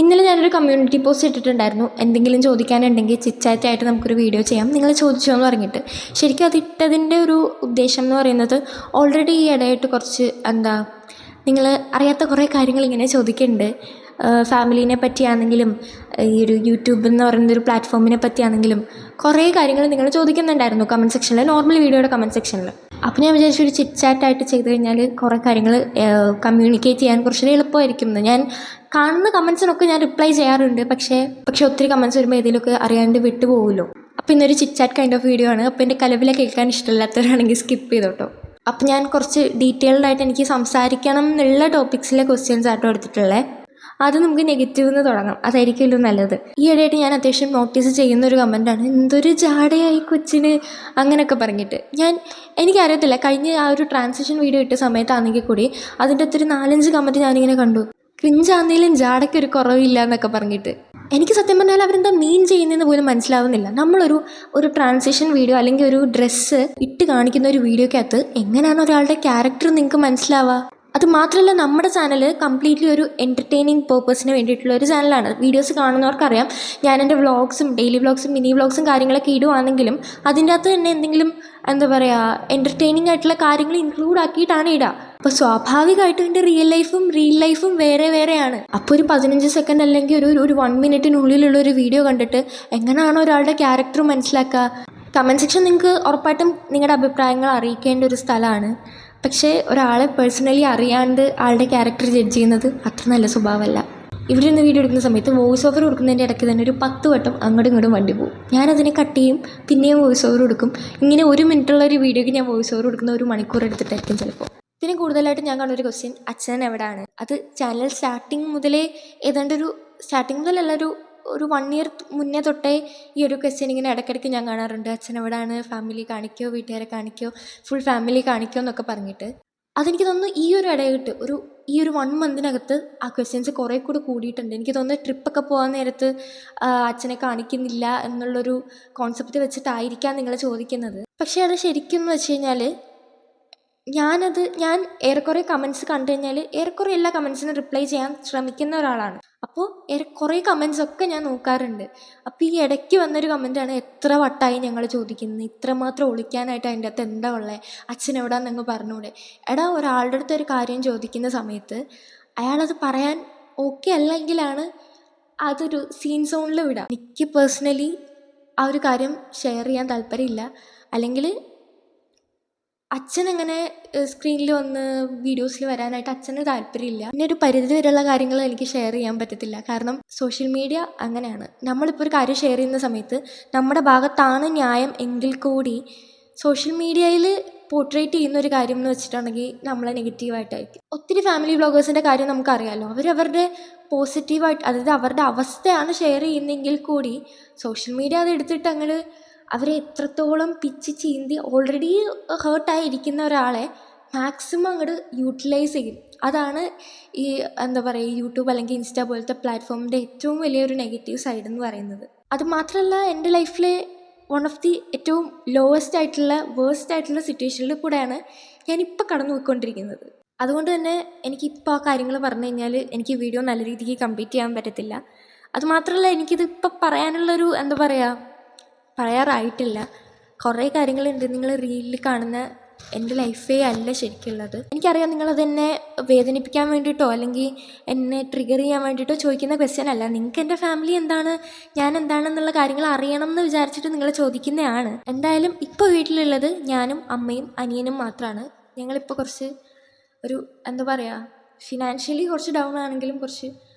ഇന്നലെ ഞാനൊരു community post ഇട്ടിട്ടുണ്ടായിരുന്നു, എന്തെങ്കിലും ചോദിക്കാനുണ്ടെങ്കിൽ ചിറ്റാറ്റായിട്ട് നമുക്കൊരു വീഡിയോ ചെയ്യാം, നിങ്ങൾ ചോദിച്ചോ എന്ന് പറഞ്ഞിട്ട്. ശരിക്കും അതിട്ടതിൻ്റെ ഒരു ഉദ്ദേശം എന്ന് പറയുന്നത്, ഓൾറെഡി ഈ ഇടയായിട്ട് കുറച്ച് നിങ്ങൾ അറിയാത്ത കുറേ കാര്യങ്ങൾ ഇങ്ങനെ ചോദിക്കുന്നുണ്ട്. ഫാമിലീനെ പറ്റിയാണെങ്കിലും ഈ ഒരു യൂട്യൂബ് എന്ന് പറയുന്നൊരു പ്ലാറ്റ്ഫോമിനെ പറ്റിയാണെങ്കിലും കുറേ കാര്യങ്ങൾ നിങ്ങൾ ചോദിക്കുന്നുണ്ടായിരുന്നു കമൻറ്റ് സെക്ഷനിൽ, നോർമൽ വീഡിയോയുടെ കമൻറ്റ് സെക്ഷനിൽ. അപ്പോൾ ഞാൻ വിചാരിച്ചു ഒരു ചിറ്റ് ചാറ്റായിട്ട് ചെയ്ത് കഴിഞ്ഞാൽ കുറേ കാര്യങ്ങൾ കമ്മ്യൂണിക്കേറ്റ് ചെയ്യാൻ കുറച്ചുകൂടി എളുപ്പമായിരിക്കും എന്ന്. ഞാൻ കാണുന്ന കമൻസിനൊക്കെ ഞാൻ റിപ്ലൈ ചെയ്യാറുണ്ട്, പക്ഷേ ഒത്തിരി കമൻസ് വരുമ്പോൾ ഏതെങ്കിലുമൊക്കെ അറിയാണ്ട് വിട്ടു പോകുമല്ലോ. അപ്പോൾ ഇന്നൊരു chit chat kind of video ആണ്. അപ്പോൾ എൻ്റെ കലവിലെ കേൾക്കാൻ ഇഷ്ടമില്ലാത്തവരാണെങ്കിൽ സ്കിപ്പ് ചെയ്തോട്ടോ. അപ്പോൾ ഞാൻ കുറച്ച് ഡീറ്റെയിൽഡ് ആയിട്ട് എനിക്ക് സംസാരിക്കണം എന്നുള്ള ടോപ്പിക്സിലെ ക്വസ്റ്റ്യൻസ് ആട്ടോ എടുത്തിട്ടുള്ളത്. അത് നമുക്ക് നെഗറ്റീവ് നിന്ന് തുടങ്ങാം, അതായിരിക്കുമല്ലോ നല്ലത്. ഈ ഇടയായിട്ട് ഞാൻ അത്യാവശ്യം നോട്ടീസ് ചെയ്യുന്നൊരു കമൻറ്റാണ്, എന്തൊരു ജാടയായി കൊച്ചിന് അങ്ങനെയൊക്കെ പറഞ്ഞിട്ട്. എനിക്കറിയത്തില്ല, കഴിഞ്ഞ ആ ഒരു ട്രാൻസിഷൻ വീഡിയോ ഇട്ട സമയത്താണെങ്കിൽ കൂടി അതിൻ്റെ അകത്തൊരു 4-5 കമൻറ്റ് ഞാനിങ്ങനെ കണ്ടു, ക്രിഞ്ചാന്നേലും ജാടയ്ക്കൊരു കുറവില്ല എന്നൊക്കെ പറഞ്ഞിട്ട്. എനിക്ക് സത്യം പറഞ്ഞാൽ അവരെന്താ മീൻ ചെയ്യുന്നതെന്ന് പോലും മനസ്സിലാവുന്നില്ല. നമ്മളൊരു ട്രാൻസിഷൻ വീഡിയോ അല്ലെങ്കിൽ ഒരു ഡ്രസ്സ് ഇട്ട് കാണിക്കുന്ന ഒരു വീഡിയോക്കകത്ത് എങ്ങനെയാണ് ഒരാളുടെ ക്യാരക്ടർ നിങ്ങൾക്ക് മനസ്സിലാവുക? അത് മാത്രമല്ല, നമ്മുടെ ചാനൽ കംപ്ലീറ്റ്ലി ഒരു എൻ്റർടൈനിങ് പേർപ്പസിന് വേണ്ടിയിട്ടുള്ള ഒരു ചാനലാണ്. വീഡിയോസ് കാണുന്നവർക്കറിയാം, ഞാൻ എൻ്റെ വ്ളോഗ്സും ഡെയിലി വ്ളോഗ്സും മിനി വ്ളോഗ്സും കാര്യങ്ങളൊക്കെ ഇടുവാണെങ്കിലും അതിൻ്റെ അകത്ത് തന്നെ എന്തെങ്കിലും എൻ്റർടൈനിങ് ആയിട്ടുള്ള കാര്യങ്ങൾ ഇൻക്ലൂഡ് ആക്കിയിട്ടാണ് ഇടുക. അപ്പോൾ സ്വാഭാവികമായിട്ടും എൻ്റെ റിയൽ ലൈഫും വേറെ വേറെയാണ്. അപ്പോൾ ഒരു 15 സെക്കൻഡ് അല്ലെങ്കിൽ ഒരു 1 മിനിറ്റിനുള്ളിലുള്ള ഒരു വീഡിയോ കണ്ടിട്ട് എങ്ങനെയാണ് ഒരാളുടെ ക്യാരക്ടർ മനസ്സിലാക്കുക? കമൻറ്റ് സെക്ഷൻ നിങ്ങൾക്ക് ഉറപ്പായിട്ടും നിങ്ങളുടെ അഭിപ്രായങ്ങൾ അറിയിക്കേണ്ട ഒരു സ്ഥലമാണ്. പക്ഷേ ഒരാളെ പേഴ്സണലി അറിയാണ്ട് ആളുടെ ക്യാരക്ടർ ജഡ്ജ് ചെയ്യുന്നത് അത്ര നല്ല സ്വഭാവമല്ല. ഇവിടെ നിന്ന് വീഡിയോ എടുക്കുന്ന സമയത്ത് വോയിസ് ഓവർ കൊടുക്കുന്നതിൻ്റെ ഇടയ്ക്ക് തന്നെ ഒരു 10 വട്ടം അങ്ങോട്ടും ഇങ്ങോട്ടും വണ്ടി പോകും. ഞാനതിനെ കട്ട് ചെയ്യും, പിന്നെയും വോയിസ് ഓവർ കൊടുക്കും. ഇങ്ങനെ 1 മിനിറ്റുള്ള ഒരു വീഡിയോയ്ക്ക് ഞാൻ വോയിസ് ഓവർ കൊടുക്കുന്ന 1 മണിക്കൂർ എടുത്തിട്ടായിരിക്കും ചിലപ്പോൾ. ഇതിന് കൂടുതലായിട്ട് ഞാൻ കാണുന്നൊരു ക്വസ്റ്റ്യൻ, അച്ഛൻ എവിടെയാണ്? അത് ചാനൽ സ്റ്റാർട്ടിങ് മുതലേ സ്റ്റാർട്ടിങ് മുതലല്ല, ഒരു 1 ഇയർ മുന്നേ തൊട്ടേ ഈ ഒരു ക്വസ്റ്റ്യൻ ഇങ്ങനെ ഇടയ്ക്കിടയ്ക്ക് ഞാൻ കാണാറുണ്ട്. അച്ഛൻ എവിടെയാണ്? ഫാമിലി കാണിക്കോ, വീട്ടുകാരെ കാണിക്കോ, ഫുൾ ഫാമിലി കാണിക്കോ എന്നൊക്കെ പറഞ്ഞിട്ട്. അതെനിക്ക് തോന്നുന്നു ഈ ഒരു ഇടയിട്ട് ഈ ഒരു 1 മന്തിനകത്ത് ആ ക്വസ്റ്റ്യൻസ് കുറേ കൂടി കൂടിയിട്ടുണ്ട്. എനിക്ക് തോന്നുന്നു ട്രിപ്പൊക്കെ പോകാൻ നേരത്ത് അച്ഛനെ കാണിക്കുന്നില്ല എന്നുള്ളൊരു കോൺസെപ്റ്റ് വെച്ചിട്ടായിരിക്കാം നിങ്ങൾ ചോദിക്കുന്നത്. പക്ഷേ അത് ശരിക്കും എന്ന് വെച്ച് കഴിഞ്ഞാൽ ഞാൻ ഏറെക്കുറെ കമൻറ്റ്സ് കണ്ടു കഴിഞ്ഞാൽ ഏറെക്കുറെ എല്ലാ കമൻസിനും റിപ്ലൈ ചെയ്യാൻ ശ്രമിക്കുന്ന ഒരാളാണ്. അപ്പോൾ ഏറെക്കുറെ കമൻസൊക്കെ ഞാൻ നോക്കാറുണ്ട്. അപ്പോൾ ഈ ഇടയ്ക്ക് വന്നൊരു കമൻറ്റാണ്, എത്ര വട്ടമായി ഞങ്ങൾ ചോദിക്കുന്നത്, ഇത്രമാത്രം ഒളിക്കാനായിട്ട് അതിൻ്റെ അകത്ത് എന്താ ഉള്ളത്, അച്ഛൻ എവിടെയാണെന്നങ്ങ് പറഞ്ഞൂടെ? എടാ, ഒരാളുടെ അടുത്ത് ഒരു കാര്യം ചോദിക്കുന്ന സമയത്ത് അയാളത് പറയാൻ ഓക്കെ അല്ലെങ്കിലാണ് അതൊരു സീൻ സോണിൽ വിടുക. എനിക്ക് പേഴ്സണലി ആ ഒരു കാര്യം ഷെയർ ചെയ്യാൻ താല്പര്യമില്ല. അല്ലെങ്കിൽ അച്ഛനങ്ങനെ സ്ക്രീനിൽ വന്ന് വീഡിയോസിൽ വരാനായിട്ട് അച്ഛന് താല്പര്യമില്ല. പിന്നെ ഒരു പരിധി വരെയുള്ള കാര്യങ്ങൾ എനിക്ക് ഷെയർ ചെയ്യാൻ പറ്റത്തില്ല. കാരണം സോഷ്യൽ മീഡിയ അങ്ങനെയാണ്. നമ്മളിപ്പോൾ ഒരു കാര്യം ഷെയർ ചെയ്യുന്ന സമയത്ത് നമ്മുടെ ഭാഗത്താണ് ന്യായം എങ്കിൽ കൂടി സോഷ്യൽ മീഡിയയിൽ പോർട്രേറ്റ് ചെയ്യുന്ന ഒരു കാര്യം എന്ന് വെച്ചിട്ടുണ്ടെങ്കിൽ നമ്മളെ നെഗറ്റീവായിട്ടായിരിക്കും. ഒത്തിരി ഫാമിലി വ്ളോഗേഴ്സിൻ്റെ കാര്യം നമുക്കറിയാമല്ലോ. അവരവരുടെ പോസിറ്റീവായിട്ട്, അതായത് അവരുടെ അവസ്ഥയാണ് ഷെയർ ചെയ്യുന്നതെങ്കിൽ കൂടി സോഷ്യൽ മീഡിയ അത് എടുത്തിട്ട് അങ്ങോട്ട് അവരെ എത്രത്തോളം പിച്ച് ചീന്തി ഓൾറെഡി ഹേർട്ടായിരിക്കുന്ന ഒരാളെ മാക്സിമം അങ്ങോട്ട് യൂട്ടിലൈസ് ചെയ്യും. അതാണ് ഈ യൂട്യൂബ് അല്ലെങ്കിൽ ഇൻസ്റ്റാ പോലത്തെ പ്ലാറ്റ്ഫോമിൻ്റെ ഏറ്റവും വലിയൊരു നെഗറ്റീവ് സൈഡ് എന്ന് പറയുന്നത്. അത് മാത്രമല്ല, എൻ്റെ ലൈഫിലെ വൺ ഓഫ് ദി ഏറ്റവും വേഴ്സ്റ്റ് ആയിട്ടുള്ള സിറ്റുവേഷനിൽ കൂടെയാണ് ഞാനിപ്പോൾ കടന്നു പോയിക്കൊണ്ടിരിക്കുന്നത്. അതുകൊണ്ട് തന്നെ എനിക്കിപ്പോൾ ആ കാര്യങ്ങൾ പറഞ്ഞു കഴിഞ്ഞാൽ എനിക്ക് വീഡിയോ നല്ല രീതിക്ക് കംപ്ലീറ്റ് ചെയ്യാൻ പറ്റത്തില്ല. അതുമാത്രമല്ല, എനിക്കിത് ഇപ്പം പറയാനുള്ളൊരു പറയാറായിട്ടില്ല. കുറേ കാര്യങ്ങളുണ്ട്. നിങ്ങൾ റീലിൽ കാണുന്ന എൻ്റെ ലൈഫേ അല്ല ശരിക്കുള്ളത്. എനിക്കറിയാം നിങ്ങളതെന്നെ വേദനിപ്പിക്കാൻ വേണ്ടിയിട്ടോ അല്ലെങ്കിൽ എന്നെ ട്രിഗർ ചെയ്യാൻ വേണ്ടിയിട്ടോ ചോദിക്കുന്ന ക്വസ്റ്റ്യൻ അല്ല. നിങ്ങൾക്ക് എൻ്റെ ഫാമിലി എന്താണ്, ഞാൻ എന്താണെന്നുള്ള കാര്യങ്ങൾ അറിയണം എന്ന് വിചാരിച്ചിട്ട് നിങ്ങൾ ചോദിക്കുന്നതാണ്. എന്തായാലും ഇപ്പോൾ വീട്ടിലുള്ളത് ഞാനും അമ്മയും അനിയനും മാത്രമാണ്. ഞങ്ങളിപ്പോൾ കുറച്ച് ഫിനാൻഷ്യലി കുറച്ച് ഡൗൺ ആണെങ്കിലും കുറച്ച്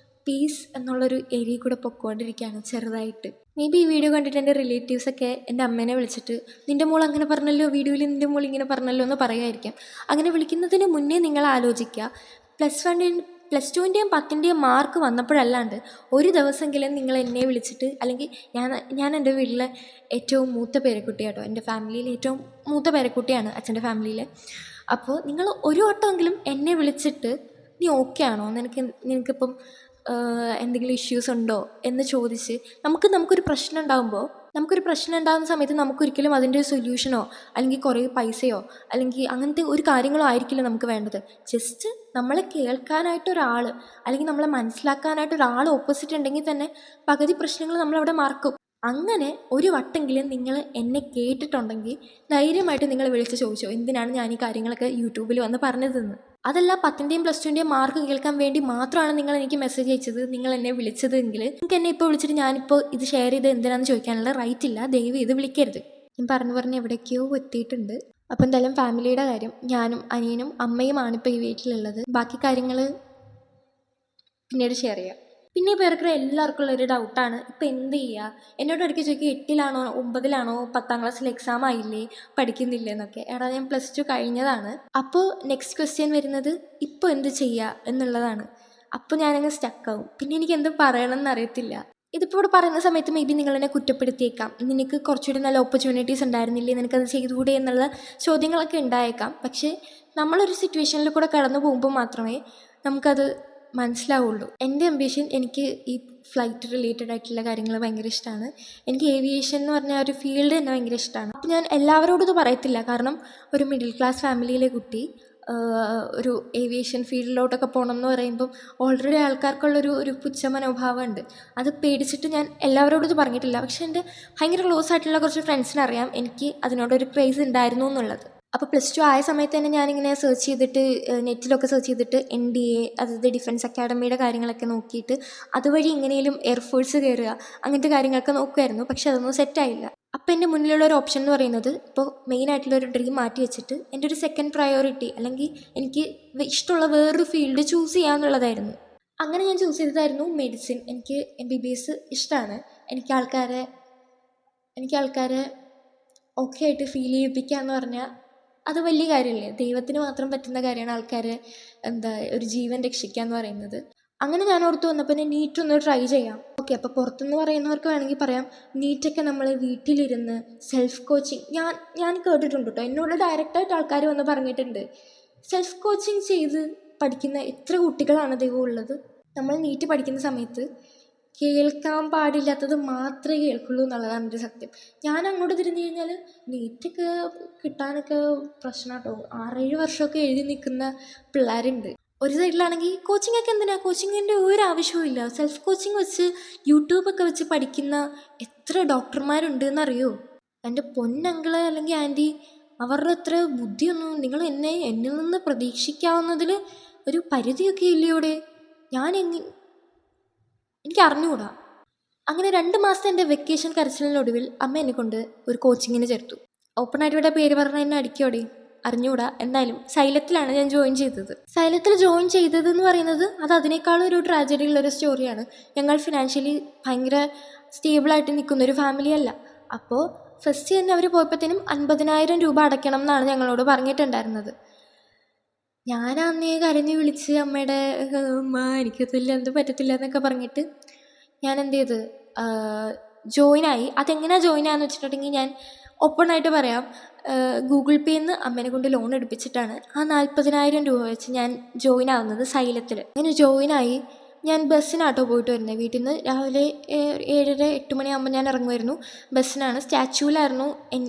പീസ് എന്നുള്ളൊരു ഏരിയയിൽ കൂടെ പൊയ്ക്കൊണ്ടിരിക്കുകയാണ് ചെറുതായിട്ട്. മേ ബി ഈ വീഡിയോ കണ്ടിട്ട് എൻ്റെ റിലേറ്റീവ്സൊക്കെ എൻ്റെ അമ്മേനെ വിളിച്ചിട്ട്, നിൻ്റെ മോൾ അങ്ങനെ പറഞ്ഞല്ലോ, വീഡിയോയിൽ നിൻ്റെ മോൾ ഇങ്ങനെ പറഞ്ഞല്ലോ എന്ന് പറയുമായിരിക്കാം. അങ്ങനെ വിളിക്കുന്നതിന് മുന്നേ നിങ്ങൾ ആലോചിക്കുക, പ്ലസ് ടുവിൻ്റെയും 10ൻ്റെയും മാർക്ക് വന്നപ്പോഴല്ലാണ്ട് ഒരു ദിവസമെങ്കിലും നിങ്ങൾ എന്നെ വിളിച്ചിട്ട്, അല്ലെങ്കിൽ ഞാൻ എൻ്റെ വീട്ടിലെ ഏറ്റവും മൂത്ത പേരക്കുട്ടിയാട്ടോ, എൻ്റെ ഫാമിലിയിൽ ഏറ്റവും മൂത്ത പേരക്കുട്ടിയാണ് അച്ഛൻ്റെ ഫാമിലിയിൽ. അപ്പോൾ നിങ്ങൾ ഒരു വട്ടമെങ്കിലും എന്നെ വിളിച്ചിട്ട്, നീ ഓക്കെ ആണോ, നിനക്കിപ്പം എന്തെങ്കിലും ഇഷ്യൂസ് ഉണ്ടോ എന്ന് ചോദിച്ച് നമുക്കൊരു പ്രശ്നം ഉണ്ടാകുമ്പോൾ നമുക്കൊരു പ്രശ്നം ഉണ്ടാകുന്ന സമയത്ത് നമുക്കൊരിക്കലും അതിൻ്റെ ഒരു സൊല്യൂഷനോ അല്ലെങ്കിൽ കുറേ പൈസയോ അല്ലെങ്കിൽ അങ്ങനത്തെ ഒരു കാര്യങ്ങളോ ആയിരിക്കില്ല നമുക്ക് വേണ്ടത്. ജസ്റ്റ് നമ്മളെ കേൾക്കാനായിട്ട് ഒരാൾ അല്ലെങ്കിൽ നമ്മളെ മനസ്സിലാക്കാനായിട്ട് ഒരാൾ ഓപ്പോസിറ്റ് ഉണ്ടെങ്കിൽ തന്നെ പകുതി പ്രശ്നങ്ങൾ നമ്മളവിടെ മറക്കും. അങ്ങനെ ഒരു വട്ടെങ്കിലും നിങ്ങൾ എന്നെ കേട്ടിട്ടുണ്ടെങ്കിൽ ധൈര്യമായിട്ട് നിങ്ങൾ വിളിച്ച് ചോദിച്ചോ എന്തിനാണ് ഞാൻ ഈ കാര്യങ്ങളൊക്കെ യൂട്യൂബിൽ വന്ന് പറഞ്ഞതെന്ന്. അതല്ല 10ൻ്റെയും +2ൻ്റെയും മാർക്ക് കേൾക്കാൻ വേണ്ടി മാത്രമാണ് നിങ്ങൾ എനിക്ക് മെസ്സേജ് അയച്ചത്, നിങ്ങൾ എന്നെ വിളിച്ചതെങ്കിൽ നിങ്ങൾക്ക് എന്നെ ഇപ്പോൾ വിളിച്ചിട്ട് ഞാനിപ്പോൾ ഇത് ഷെയർ ചെയ്ത് എന്തിനാണെന്ന് ചോദിക്കാനുള്ള റൈറ്റ് ഇല്ല. ദയവ് ചെയ്ത് വിളിക്കരുത്. ഞാൻ പറഞ്ഞ് എവിടേക്കോ എത്തിയിട്ടുണ്ട്. അപ്പോൾ എന്തായാലും ഫാമിലിയുടെ കാര്യം, ഞാനും അനിയനും അമ്മയുമാണിപ്പോൾ ഈ വീട്ടിലുള്ളത്. ബാക്കി കാര്യങ്ങൾ പിന്നീട് ഷെയർ ചെയ്യാം. പിന്നെ ഇപ്പോൾ ഏറെക്കുറെ എല്ലാവർക്കും ഉള്ളൊരു ഡൗട്ടാണ്, ഇപ്പോൾ എന്ത് ചെയ്യുക. എന്നോട് ഇടയ്ക്ക് ചോദിക്കുക 8ലാണോ 9ലാണോ 10ാം ക്ലാസ്സിൽ എക്സാം ആയില്ലേ പഠിക്കുന്നില്ലേ എന്നൊക്കെ. എടാ ഞാൻ +2 കഴിഞ്ഞതാണ്. അപ്പോൾ നെക്സ്റ്റ് ക്വസ്റ്റ്യൻ വരുന്നത് ഇപ്പോൾ എന്ത് ചെയ്യുക എന്നുള്ളതാണ്. അപ്പോൾ ഞാനങ്ങ് സ്റ്റക്കാവും. പിന്നെ എനിക്ക് എന്ത് പറയണമെന്ന് അറിയത്തില്ല. ഇതിപ്പോൾ ഇവിടെ പറയുന്ന സമയത്ത് മേ ബി നിങ്ങളെന്നെ കുറ്റപ്പെടുത്തിയേക്കാം. നിനക്ക് കുറച്ചുകൂടി നല്ല ഓപ്പർച്യൂണിറ്റീസ് ഉണ്ടായിരുന്നില്ലേ, നിനക്കത് ചെയ്തുകൂടെ എന്നുള്ള ചോദ്യങ്ങളൊക്കെ ഉണ്ടായേക്കാം. പക്ഷേ നമ്മളൊരു സിറ്റുവേഷനിൽ കൂടെ കടന്നു പോകുമ്പോൾ മാത്രമേ നമുക്കത് മനസ്സിലാവുള്ളൂ. എൻ്റെ അംബിഷൻ, എനിക്ക് ഈ ഫ്ലൈറ്റ് റിലേറ്റഡ് ആയിട്ടുള്ള കാര്യങ്ങൾ ഭയങ്കര ഇഷ്ടമാണ്. എനിക്ക് ഏവിയേഷൻ എന്ന് പറഞ്ഞ ഒരു ഫീൽഡ് തന്നെ ഭയങ്കര ഇഷ്ടമാണ്. അപ്പോൾ ഞാൻ എല്ലാവരോടും ഇത് പറയത്തില്ല, കാരണം ഒരു മിഡിൽ ക്ലാസ് ഫാമിലിയിലെ കുട്ടി ഒരു ഏവിയേഷൻ ഫീൽഡിലോട്ടൊക്കെ പോകണം എന്ന് പറയുമ്പം ഓൾറെഡി ആൾക്കാർക്കുള്ളൊരു പുച്ഛ മനോഭാവമുണ്ട്. അത് പേടിച്ചിട്ട് ഞാൻ എല്ലാവരോടും ഇത് പറഞ്ഞിട്ടില്ല. പക്ഷേ എൻ്റെ ഭയങ്കര ക്ലോസ് ആയിട്ടുള്ള കുറച്ച് ഫ്രണ്ട്സിനറിയാം എനിക്ക് അതിനോടൊരു ക്രേസ് ഉണ്ടായിരുന്നു എന്നുള്ളത്. അപ്പോൾ +2 ആയ സമയത്ത് തന്നെ ഞാനിങ്ങനെ സെർച്ച് ചെയ്തിട്ട് നെറ്റിലൊക്കെ സെർച്ച് ചെയ്തിട്ട് NDA, അതായത് ഡിഫൻസ് അക്കാഡമിയുടെ കാര്യങ്ങളൊക്കെ നോക്കിയിട്ട് അതുവഴി എങ്ങനെയും എയർഫോഴ്സ് കയറുക അങ്ങനത്തെ കാര്യങ്ങളൊക്കെ നോക്കുമായിരുന്നു. പക്ഷെ അതൊന്നും സെറ്റായില്ല. അപ്പോൾ എൻ്റെ മുന്നിലുള്ള ഒരു ഓപ്ഷൻ എന്ന് പറയുന്നത്, ഇപ്പോൾ മെയിനായിട്ടുള്ളൊരു ഡ്രീം മാറ്റി വെച്ചിട്ട് എൻ്റെ ഒരു സെക്കൻഡ് പ്രയോറിറ്റി അല്ലെങ്കിൽ എനിക്ക് ഇഷ്ടമുള്ള വേറൊരു ഫീൽഡ് ചൂസ് ചെയ്യാന്നുള്ളതായിരുന്നു. അങ്ങനെ ഞാൻ ചൂസ് ചെയ്തതായിരുന്നു മെഡിസിൻ. എനിക്ക് MBBS ഇഷ്ടമാണ്. എനിക്ക് ആൾക്കാരെ ഓക്കെ ആയിട്ട് ഫീൽ ചെയ്യിപ്പിക്കുക എന്ന് പറഞ്ഞാൽ അത് വലിയ കാര്യമല്ലേ. ദൈവത്തിന് മാത്രം പറ്റുന്ന കാര്യമാണ് ആൾക്കാരെ ഒരു ജീവൻ രക്ഷിക്കുക എന്ന് പറയുന്നത്. അങ്ങനെ ഞാൻ ഓർത്ത് വന്നപ്പോൾ നീറ്റ് ഒന്ന് ട്രൈ ചെയ്യാം. ഓക്കെ, അപ്പോൾ പുറത്തുനിന്ന് പറയുന്നവർക്ക് വേണമെങ്കിൽ പറയാം, നീറ്റൊക്കെ നമ്മൾ വീട്ടിലിരുന്ന് സെൽഫ് കോച്ചിങ്, ഞാൻ കേട്ടിട്ടുണ്ട് കേട്ടോ. എന്നോട് ഡയറക്റ്റായിട്ട് ആൾക്കാർ വന്ന് പറഞ്ഞിട്ടുണ്ട്, സെൽഫ് കോച്ചിങ് ചെയ്ത് പഠിക്കുന്ന എത്ര കുട്ടികളാണ് ദൈവം ഉള്ളത്. നമ്മൾ നീറ്റ് പഠിക്കുന്ന സമയത്ത് കേൾക്കാൻ പാടില്ലാത്തത് മാത്രമേ കേൾക്കുള്ളൂ എന്നുള്ളതാണ് എൻ്റെ സത്യം. ഞാൻ അങ്ങോട്ട് തിരിഞ്ഞു കഴിഞ്ഞാൽ നീറ്റൊക്കെ കിട്ടാനൊക്കെ പ്രശ്നം കേട്ടോ. 6-7 വർഷമൊക്കെ എഴുതി നിൽക്കുന്ന പിള്ളേരുണ്ട്. ഒരു സൈഡിലാണെങ്കിൽ കോച്ചിങ്ങൊക്കെ എന്തിനാണ്, കോച്ചിങ്ങിൻ്റെ ഒരു ആവശ്യവുമില്ല. സെൽഫ് കോച്ചിങ് വെച്ച് യൂട്യൂബൊക്കെ വെച്ച് പഠിക്കുന്ന എത്ര ഡോക്ടർമാരുണ്ട് എന്നറിയോ. എൻ്റെ പൊന്നങ്കിള് അല്ലെങ്കിൽ ആൻറ്റി, അവരുടെ അത്ര ബുദ്ധിയൊന്നും നിങ്ങൾ എന്നിൽ നിന്ന് പ്രതീക്ഷിക്കാവുന്നതിൽ ഒരു പരിധിയൊക്കെ ഇല്ലയോടെ. എനിക്ക് അറിഞ്ഞുകൂടാ. അങ്ങനെ 2 മാസത്തെ എൻ്റെ വെക്കേഷൻ കരച്ചിലിനൊടുവിൽ അമ്മ എന്നെ കൊണ്ട് ഒരു കോച്ചിങ്ങിന് ചേർത്തു. ഓപ്പണായിട്ട് ഇവിടെ പേര് പറഞ്ഞാൽ എന്നെ അടിക്കോടെ അറിഞ്ഞുകൂടാ. എന്തായാലും സൈലത്തിലാണ് ഞാൻ ജോയിൻ ചെയ്തത്. സൈലത്തിൽ ജോയിൻ ചെയ്തതെന്ന് പറയുന്നത് അത് അതിനേക്കാളും ഒരു ട്രാജഡി ഉള്ളൊരു സ്റ്റോറിയാണ്. ഞങ്ങൾ ഫിനാൻഷ്യലി ഭയങ്കര സ്റ്റേബിളായിട്ട് നിൽക്കുന്നൊരു ഫാമിലി അല്ല. അപ്പോൾ ഫസ്റ്റ് തന്നെ അവർ പോയപ്പോഴത്തേനും 50,000 രൂപ അടയ്ക്കണം എന്നാണ് ഞങ്ങളോട് പറഞ്ഞിട്ടുണ്ടായിരുന്നത്. ഞാൻ അന്നേ കരഞ്ഞ് വിളിച്ച് അമ്മയുടെ അമ്മ എനിക്കതില്ല, എന്ത് പറ്റത്തില്ല എന്നൊക്കെ പറഞ്ഞിട്ട് ഞാൻ എന്ത് ചെയ്ത് ജോയിനായി. അതെങ്ങനെയാണ് ജോയിനാന്ന് വെച്ചിട്ടുണ്ടെങ്കിൽ ഞാൻ ഓപ്പണായിട്ട് പറയാം, ഗൂഗിൾ പേന്ന് അമ്മേനെ കൊണ്ട് ലോൺ എടുപ്പിച്ചിട്ടാണ് ആ 40,000 രൂപ വെച്ച് ഞാൻ ജോയിൻ ആവുന്നത് സൈലത്തിൽ. അങ്ങനെ ജോയിനായി. ഞാൻ ബസ്സിനാട്ടോ പോയിട്ട് വരുന്നത്. വീട്ടിൽ നിന്ന് രാവിലെ 7-8 മണിയാകുമ്പോൾ ഞാൻ ഇറങ്ങുമായിരുന്നു. ബസ്സിനാണ്. സ്റ്റാച്യൂവിലായിരുന്നു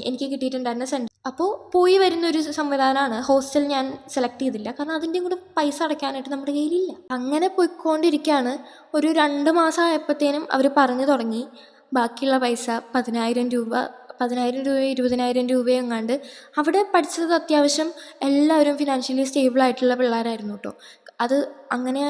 എനിക്ക് കിട്ടിയിട്ടുണ്ടായിരുന്ന സെൻറ്റർ. അപ്പോൾ പോയി വരുന്നൊരു സംവിധാനമാണ്. ഹോസ്റ്റൽ ഞാൻ സെലക്ട് ചെയ്തില്ല, കാരണം അതിൻ്റെയും കൂടെ പൈസ അടയ്ക്കാനായിട്ട് നമ്മുടെ കയ്യിലില്ല. അങ്ങനെ പോയിക്കൊണ്ടിരിക്കുകയാണ്. ഒരു 2 മാസം ആയപ്പോഴത്തേനും അവർ പറഞ്ഞു തുടങ്ങി ബാക്കിയുള്ള പൈസ 10,000 രൂപ 20,000 രൂപയും എങ്ങാണ്ട്. അവിടെ പഠിച്ചത് അത്യാവശ്യം എല്ലാവരും ഫിനാൻഷ്യലി സ്റ്റേബിളായിട്ടുള്ള പിള്ളേരായിരുന്നു കേട്ടോ. അത് അങ്ങനെ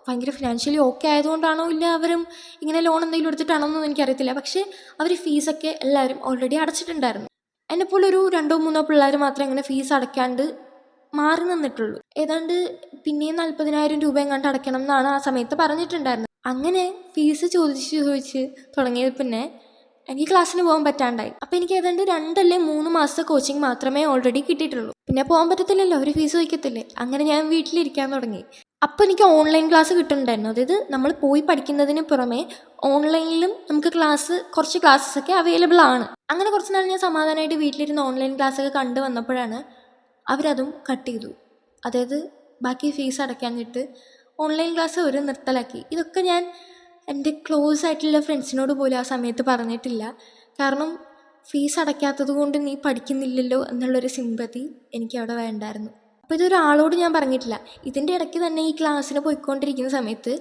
ഭയങ്കര ഫിനാൻഷ്യലി ഓക്കെ ആയതുകൊണ്ടാണോ ഇല്ല അവരും ഇങ്ങനെ ലോൺ എന്തെങ്കിലും എടുത്തിട്ടാണോ എന്നൊന്നും എനിക്കറിയത്തില്ല. പക്ഷേ അവർ ഫീസൊക്കെ എല്ലാവരും ഓൾറെഡി അടച്ചിട്ടുണ്ടായിരുന്നു. എന്നെപ്പോലെ ഒരു 2-3 പിള്ളേർ മാത്രമേ ഇങ്ങനെ ഫീസ് അടയ്ക്കാണ്ട് മാറി നിന്നിട്ടുള്ളൂ. ഏതാണ്ട് പിന്നെയും 40,000 രൂപ എങ്ങാണ്ട് അടയ്ക്കണം എന്നാണ് ആ സമയത്ത് പറഞ്ഞിട്ടുണ്ടായിരുന്നത്. അങ്ങനെ ഫീസ് ചോദിച്ച് തുടങ്ങിയത് പിന്നെ എനിക്ക് ക്ലാസ്സിന് പോകാൻ പറ്റാണ്ടായി. അപ്പോൾ എനിക്ക് ഏതാണ്ട് 2-3 മാസത്തെ കോച്ചിങ് മാത്രമേ ഓൾറെഡി കിട്ടിയിട്ടുള്ളൂ. പിന്നെ പോകാൻ പറ്റത്തില്ലല്ലോ, അവർ ഫീസ് വയ്ക്കത്തില്ലേ. അങ്ങനെ ഞാൻ വീട്ടിലിരിക്കാൻ തുടങ്ങി. അപ്പോൾ എനിക്ക് ഓൺലൈൻ ക്ലാസ് കിട്ടുന്നുണ്ടായിരുന്നു. അതായത് നമ്മൾ പോയി പഠിക്കുന്നതിന് പുറമെ ഓൺലൈനിലും നമുക്ക് കുറച്ച് ക്ലാസ്സൊക്കെ അവൈലബിൾ ആണ്. അങ്ങനെ കുറച്ച് നാൾ ഞാൻ സമാധാനമായിട്ട് വീട്ടിലിരുന്ന് ഓൺലൈൻ ക്ലാസ്സൊക്കെ കണ്ടു വന്നപ്പോഴാണ് അവരതും കട്ട് ചെയ്തു. അതായത് ബാക്കി ഫീസ് അടയ്ക്കാഞ്ഞിട്ട് ഓൺലൈൻ ക്ലാസ് ഒരു നിർത്തലാക്കി. ഇതൊക്കെ ഞാൻ എൻ്റെ ക്ലോസ് ആയിട്ടുള്ള ഫ്രണ്ട്സിനോട് പോലും ആ സമയത്ത് പറഞ്ഞിട്ടില്ല. കാരണം ഫീസ് അടയ്ക്കാത്തത് കൊണ്ട് നീ പഠിക്കുന്നില്ലല്ലോ എന്നുള്ളൊരു സിമ്പതി എനിക്ക് അവിടെ വേണ്ടായിരുന്നു. അപ്പോൾ ഇതൊരാളോട് ഞാൻ പറഞ്ഞിട്ടില്ല. ഇതിൻ്റെ ഇടയ്ക്ക് തന്നെ ഈ ക്ലാസ്സിന് പോയിക്കൊണ്ടിരിക്കുന്ന സമയത്ത്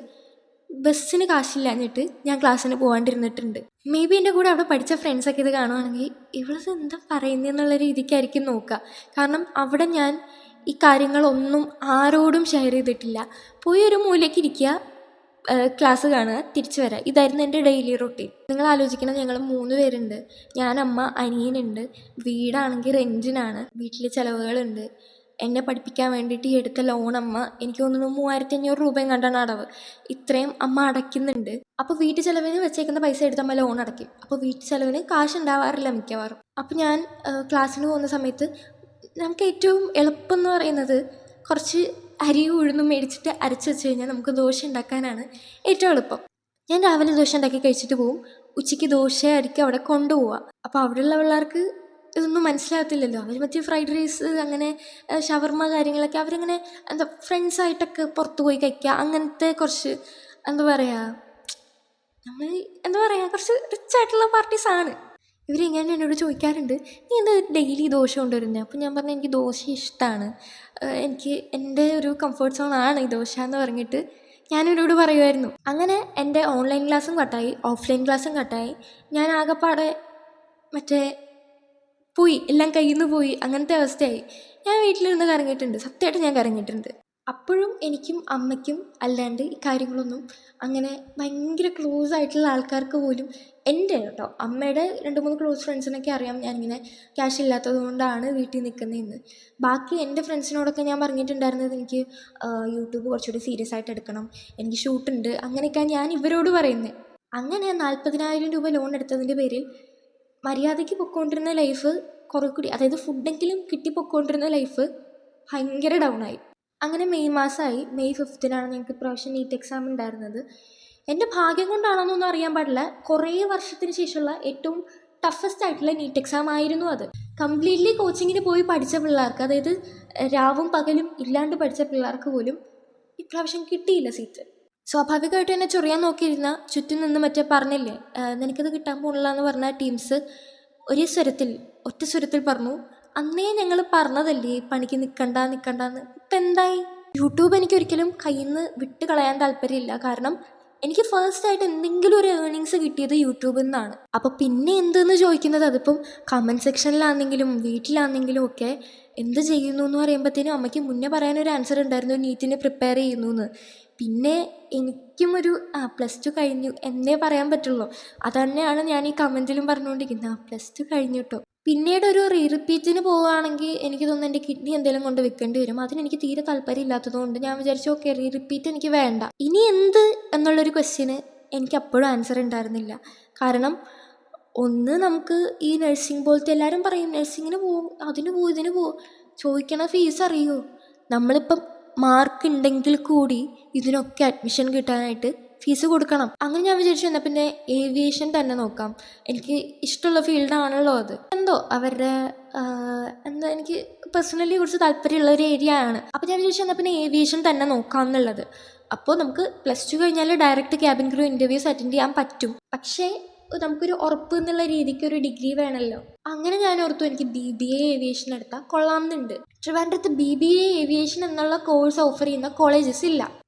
ബസ്സിന് കാശില്ലാഞ്ഞിട്ട് ഞാൻ ക്ലാസ്സിന് പോകാണ്ടിരുന്നിട്ടുണ്ട്. മേ ബി എൻ്റെ കൂടെ അവിടെ പഠിച്ച ഫ്രണ്ട്സൊക്കെ ഇത് കാണുവാണെങ്കിൽ ഇവളത് എന്താ പറയുന്നതെന്നുള്ള രീതിക്കായിരിക്കും നോക്കുക. കാരണം അവിടെ ഞാൻ ഈ കാര്യങ്ങളൊന്നും ആരോടും ഷെയർ ചെയ്തിട്ടില്ല. പോയി ഒരു മൂലയ്ക്ക് ഇരിക്കുക, ക്ലാസ് കാണുക, തിരിച്ചു വരാം. ഇതായിരുന്നു എൻ്റെ ഡെയിലി റൊട്ടീൻ. നിങ്ങൾ ആലോചിക്കണം, ഞങ്ങൾ 3 പേരുണ്ട്. ഞാൻ, അമ്മ, അനിയനുണ്ട്. വീടാണെങ്കിൽ റെൻറ്റിനാണ്. വീട്ടിൽ ചിലവുകളുണ്ട്. എന്നെ പഠിപ്പിക്കാൻ വേണ്ടിയിട്ട് ഈ എടുത്ത ലോൺ അമ്മ, എനിക്ക് തോന്നുന്നു 3500 രൂപയും കണ്ടാണ് അടവ്. ഇത്രയും അമ്മ അടയ്ക്കുന്നുണ്ട്. അപ്പോൾ വീട്ടു ചിലവിന് വെച്ചേക്കുന്ന പൈസ എടുത്ത് അമ്മ ലോൺ അടയ്ക്കും. അപ്പോൾ വീട്ടു ചിലവിന് കാശ് ഉണ്ടാവാറില്ല മിക്കവാറും. അപ്പോൾ ഞാൻ ക്ലാസ്സിന് പോകുന്ന സമയത്ത് നമുക്ക് ഏറ്റവും എളുപ്പം എന്ന് പറയുന്നത് കുറച്ച് അരിയും ഉഴുന്നും മേടിച്ചിട്ട് അരച്ച് വെച്ച് കഴിഞ്ഞാൽ നമുക്ക് ദോശ ഉണ്ടാക്കാനാണ് ഏറ്റവും എളുപ്പം. ഞാൻ രാവിലെ ദോശ ഉണ്ടാക്കി കഴിച്ചിട്ട് പോവും. ഉച്ചയ്ക്ക് ദോശ ആയിരിക്കും അവിടെ കൊണ്ടുപോവുക. അപ്പോൾ അവിടെയുള്ള പിള്ളേർക്ക് ഇതൊന്നും മനസ്സിലാകത്തില്ലല്ലോ. അവർ മറ്റേ ഫ്രൈഡ് റൈസ്, അങ്ങനെ ഷവർമ കാര്യങ്ങളൊക്കെ അവരിങ്ങനെ എന്താ ഫ്രണ്ട്സായിട്ടൊക്കെ പുറത്ത് പോയി കഴിക്കുക. അങ്ങനത്തെ കുറച്ച് എന്താ പറയുക, നമ്മൾ എന്താ പറയുക, കുറച്ച് റിച്ച് ആയിട്ടുള്ള പാർട്ടീസാണ് ഇവരിങ്ങനെ. എന്നോട് ചോദിക്കാറുണ്ട്, നീ എന്താ ഡെയിലി ദോശ കൊണ്ടുവരുന്നത്? അപ്പോൾ ഞാൻ പറഞ്ഞു, എനിക്ക് ദോശ ഇഷ്ടമാണ്, എനിക്ക് എൻ്റെ ഒരു കംഫർട്ട് സോണാണ് ഈ ദോശ എന്ന് പറഞ്ഞിട്ട് ഞാനിവരോട് പറയുമായിരുന്നു. അങ്ങനെ എൻ്റെ ഓൺലൈൻ ക്ലാസ്സും കട്ടായി, ഓഫ്ലൈൻ ക്ലാസ്സും കട്ടായി. ഞാൻ ആകെപ്പാടെ മറ്റേ പോയി, എല്ലാം കയ്യിൽ നിന്ന് പോയി, അങ്ങനത്തെ അവസ്ഥയായി. ഞാൻ വീട്ടിലിരുന്ന് കറങ്ങിയിട്ടുണ്ട്, സത്യമായിട്ട് ഞാൻ കറങ്ങിയിട്ടുണ്ട്. അപ്പോഴും എനിക്കും അമ്മയ്ക്കും അല്ലാണ്ട് ഈ കാര്യങ്ങളൊന്നും അങ്ങനെ ഭയങ്കര ക്ലോസ് ആയിട്ടുള്ള ആൾക്കാർക്ക് പോലും, എൻ്റെ കേട്ടോ, അമ്മയുടെ 2-3 ക്ലോസ് ഫ്രണ്ട്സിനൊക്കെ അറിയാം ഞാനിങ്ങനെ ക്യാഷ് ഇല്ലാത്തത് കൊണ്ടാണ് വീട്ടിൽ നിൽക്കുന്നതെന്ന്. ബാക്കി എൻ്റെ ഫ്രണ്ട്സിനോടൊക്കെ ഞാൻ പറഞ്ഞിട്ടുണ്ടായിരുന്നത് എനിക്ക് യൂട്യൂബ് കുറച്ചുകൂടി സീരിയസ് ആയിട്ട് എടുക്കണം, എനിക്ക് ഷൂട്ടുണ്ട്, അങ്ങനെയൊക്കെ ഞാൻ ഇവരോട് പറയുന്നത്. അങ്ങനെ 40,000 രൂപ ലോൺ എടുത്തതിൻ്റെ പേരിൽ മര്യാദയ്ക്ക് പൊയ്ക്കൊണ്ടിരുന്ന ലൈഫ് കുറേ കൂടി, അതായത് ഫുഡെങ്കിലും കിട്ടി പൊയ്ക്കൊണ്ടിരുന്ന ലൈഫ് ഭയങ്കര ഡൗണായി. അങ്ങനെ മെയ് മാസമായി. മെയ് 5-നാണ് ഞങ്ങൾക്ക് ഇപ്രാവശ്യം നീറ്റ് എക്സാം ഉണ്ടായിരുന്നത്. എൻ്റെ ഭാഗ്യം കൊണ്ടാണെന്നൊന്നും അറിയാൻ പാടില്ല, കുറേ വർഷത്തിന് ശേഷമുള്ള ഏറ്റവും ടഫസ്റ്റ് ആയിട്ടുള്ള നീറ്റ് എക്സാം ആയിരുന്നു അത്. കംപ്ലീറ്റ്ലി കോച്ചിങ്ങിന് പോയി പഠിച്ച പിള്ളേർക്ക്, അതായത് രാവും പകലും ഇല്ലാണ്ട് പഠിച്ച പിള്ളേർക്ക് പോലും ഇപ്രാവശ്യം കിട്ടിയില്ല സീറ്റ്. സ്വാഭാവികമായിട്ടും എന്നെ ചൊറിയാൻ നോക്കിയിരുന്ന ചുറ്റും നിന്ന് മറ്റേ പറഞ്ഞില്ലേ, നിനക്കത് കിട്ടാൻ പോണില്ല എന്ന് പറഞ്ഞ ടീംസ് ഒറ്റ സ്വരത്തിൽ പറഞ്ഞു, അന്നേ ഞങ്ങൾ പറഞ്ഞതല്ലേ പണിക്ക് നിൽക്കണ്ടെന്ന്. ഇപ്പം എന്തായി? യൂട്യൂബ് എനിക്കൊരിക്കലും കയ്യിൽ നിന്ന് വിട്ട് കളയാൻ താല്പര്യമില്ല. കാരണം എനിക്ക് ഫസ്റ്റായിട്ട് എന്തെങ്കിലും ഒരു ഏർണിങ്സ് കിട്ടിയത് യൂട്യൂബിൽ നിന്നാണ്. അപ്പോൾ പിന്നെ എന്തെന്ന് ചോദിക്കുന്നത്, അതിപ്പം കമൻറ്റ് സെക്ഷനിലാണെങ്കിലും വീട്ടിലാണെങ്കിലും ഒക്കെ എന്ത് ചെയ്യുന്നു എന്ന് പറയുമ്പോഴത്തേനും അമ്മയ്ക്ക് മുന്നേ പറയാനൊരു ആൻസർ ഉണ്ടായിരുന്നു, നീറ്റിന് പ്രിപ്പയർ ചെയ്യുന്നു എന്ന്. പിന്നെ എനിക്കും ഒരു +2 കഴിഞ്ഞു എന്നേ പറയാൻ പറ്റുള്ളൂ. അതുതന്നെയാണ് ഞാൻ ഈ കമൻറ്റിലും പറഞ്ഞുകൊണ്ടിരിക്കുന്നത്, +2 കഴിഞ്ഞു കേട്ടോ. പിന്നീട് ഒരു റിപ്പീറ്റിന് പോവുകയാണെങ്കിൽ എനിക്ക് തോന്നുന്നു എൻ്റെ കിഡ്നി എന്തെങ്കിലും കൊണ്ട് വെക്കേണ്ടി വരും. അതിനെനിക്ക് തീരെ താല്പര്യം കൊണ്ട് ഞാൻ വിചാരിച്ചു, ഓക്കെ, റിപ്പീറ്റ് എനിക്ക് വേണ്ട. ഇനി എന്ത് എന്നുള്ളൊരു ക്വസ്റ്റ്യന് എനിക്ക് അപ്പോഴും ആൻസർ ഉണ്ടായിരുന്നില്ല. കാരണം ഒന്ന്, നമുക്ക് ഈ നഴ്സിംഗ് പോലത്തെ എല്ലാവരും പറയും നഴ്സിങ്ങിന് പോവും, അതിന് പോവും, ഇതിന് പോവും, ചോദിക്കണ ഫീസ് അറിയുമോ? നമ്മളിപ്പം മാർക്ക് ഉണ്ടെങ്കിൽ കൂടി ഇതിനൊക്കെ അഡ്മിഷൻ കിട്ടാനായിട്ട് ഫീസ് കൊടുക്കണം. അങ്ങനെ ഞാൻ വിചാരിച്ചു, എന്നാൽ പിന്നെ ഏവിയേഷൻ തന്നെ നോക്കാം, എനിക്ക് ഇഷ്ടമുള്ള ഫീൽഡാണല്ലോ അത്. എന്തോ അവരുടെ എന്താ, എനിക്ക് പേഴ്സണലി കുറച്ച് താല്പര്യമുള്ള ഒരു ഏരിയ ആണ്. അപ്പോൾ ഞാൻ വിചാരിച്ചു, എന്നാൽ പിന്നെ ഏവിയേഷൻ തന്നെ നോക്കാം എന്നുള്ളത്. അപ്പോൾ നമുക്ക് +2 കഴിഞ്ഞാൽ direct cabin crew interviews attend ചെയ്യാൻ പറ്റും. പക്ഷേ നമുക്കൊരു ഉറപ്പ് എന്നുള്ള രീതിക്ക് ഒരു ഡിഗ്രി വേണമല്ലോ. അങ്ങനെ ഞാൻ ഓർത്തു, എനിക്ക് BBA ഏവിയേഷൻ എടുത്താൽ കൊള്ളാമെന്നുണ്ട്. ട്രിവാൻഡ്രത്ത് BBA ഏവിയേഷൻ എന്നുള്ള കോഴ്സ് ഓഫർ ചെയ്യുന്ന കോളേജസ് ഇല്ല.